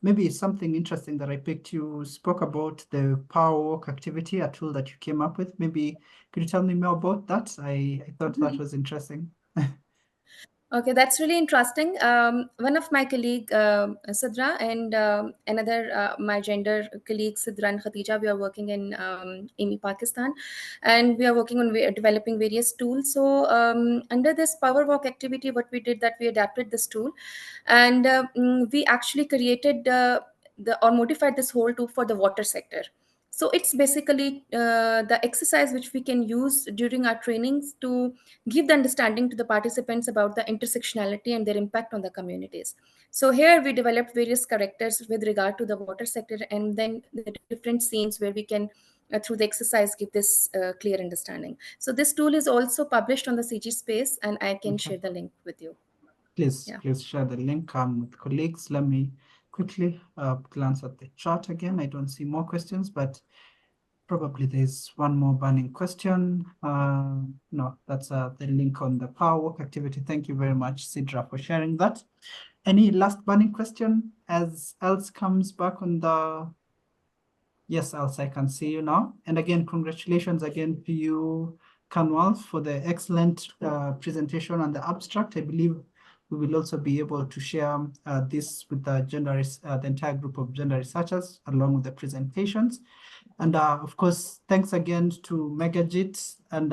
Maybe something interesting that I picked, you spoke about the power walk activity, a tool that you came up with. Maybe could you tell me more about that? I thought that was interesting. Okay, that's really interesting. One of my colleague, Sidra, and another, my gender colleague, Sidra and Khatija, we are working in AMI, Pakistan, and we are working on developing various tools. So under this power walk activity, what we did, that we adapted this tool, and we actually created or modified this whole tool for the water sector. So it's basically the exercise which we can use during our trainings to give the understanding to the participants about the intersectionality and their impact on the communities. So here we developed various characters with regard to the water sector, and then the different scenes where we can, through the exercise, give this clear understanding. So this tool is also published on the CG space, and I can share the link with you. Please share the link with colleagues. Let me quickly glance at the chat again. I don't see more questions, but probably there's one more burning question. No, that's the link on the power walk activity. Thank you very much, Sidra, for sharing that. Any last burning question as else comes back on the... Yes, Else, I can see you now. And again, congratulations again to you, Kanwal, for the excellent presentation on the abstract. I believe we will also be able to share this with the entire group of gender researchers along with the presentations. And of course, thanks again to Megajit and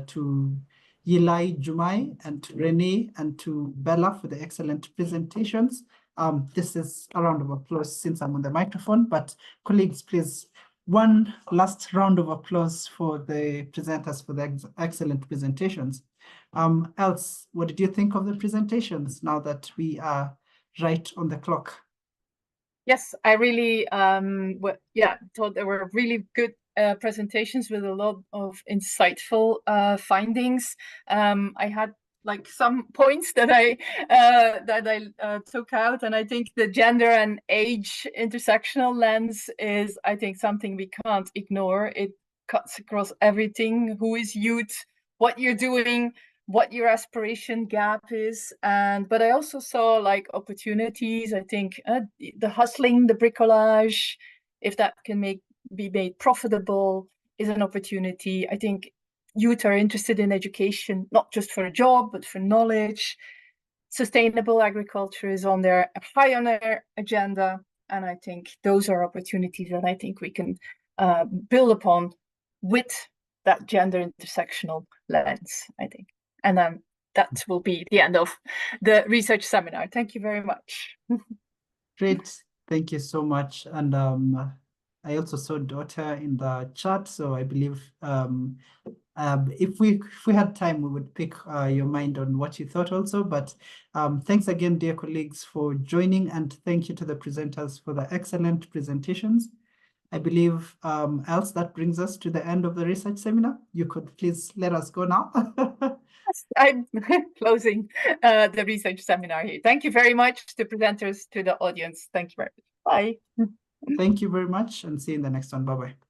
to Yilai Jumai, and to Renee and to Bella for the excellent presentations. This is a round of applause since I'm on the microphone, but colleagues, please, one last round of applause for the presenters for the excellent presentations. Else, what did you think of the presentations now that we are right on the clock? Yes, I really thought they were really good presentations with a lot of insightful findings. I had like some points that I took out, and I think the gender and age intersectional lens is, I think, something we can't ignore. It cuts across everything. Who is youth? What you're doing? What your aspiration gap is, but I also saw like opportunities. I think the hustling, the bricolage, if that can be made profitable, is an opportunity. I think youth are interested in education, not just for a job, but for knowledge. Sustainable agriculture is high on their agenda, and I think those are opportunities that I think we can build upon with that gender intersectional lens, I think. And that will be the end of the research seminar. Thank you very much. Great, thank you so much. And I also saw Daughter in the chat, so I believe if we had time, we would pick your mind on what you thought also. But thanks again, dear colleagues, for joining, and thank you to the presenters for the excellent presentations. I believe, Else, that brings us to the end of the research seminar. You could please let us go now. I'm closing the research seminar here. Thank you very much to presenters, to the audience. Thank you very much. Bye. Thank you very much, and see you in the next one. Bye-bye.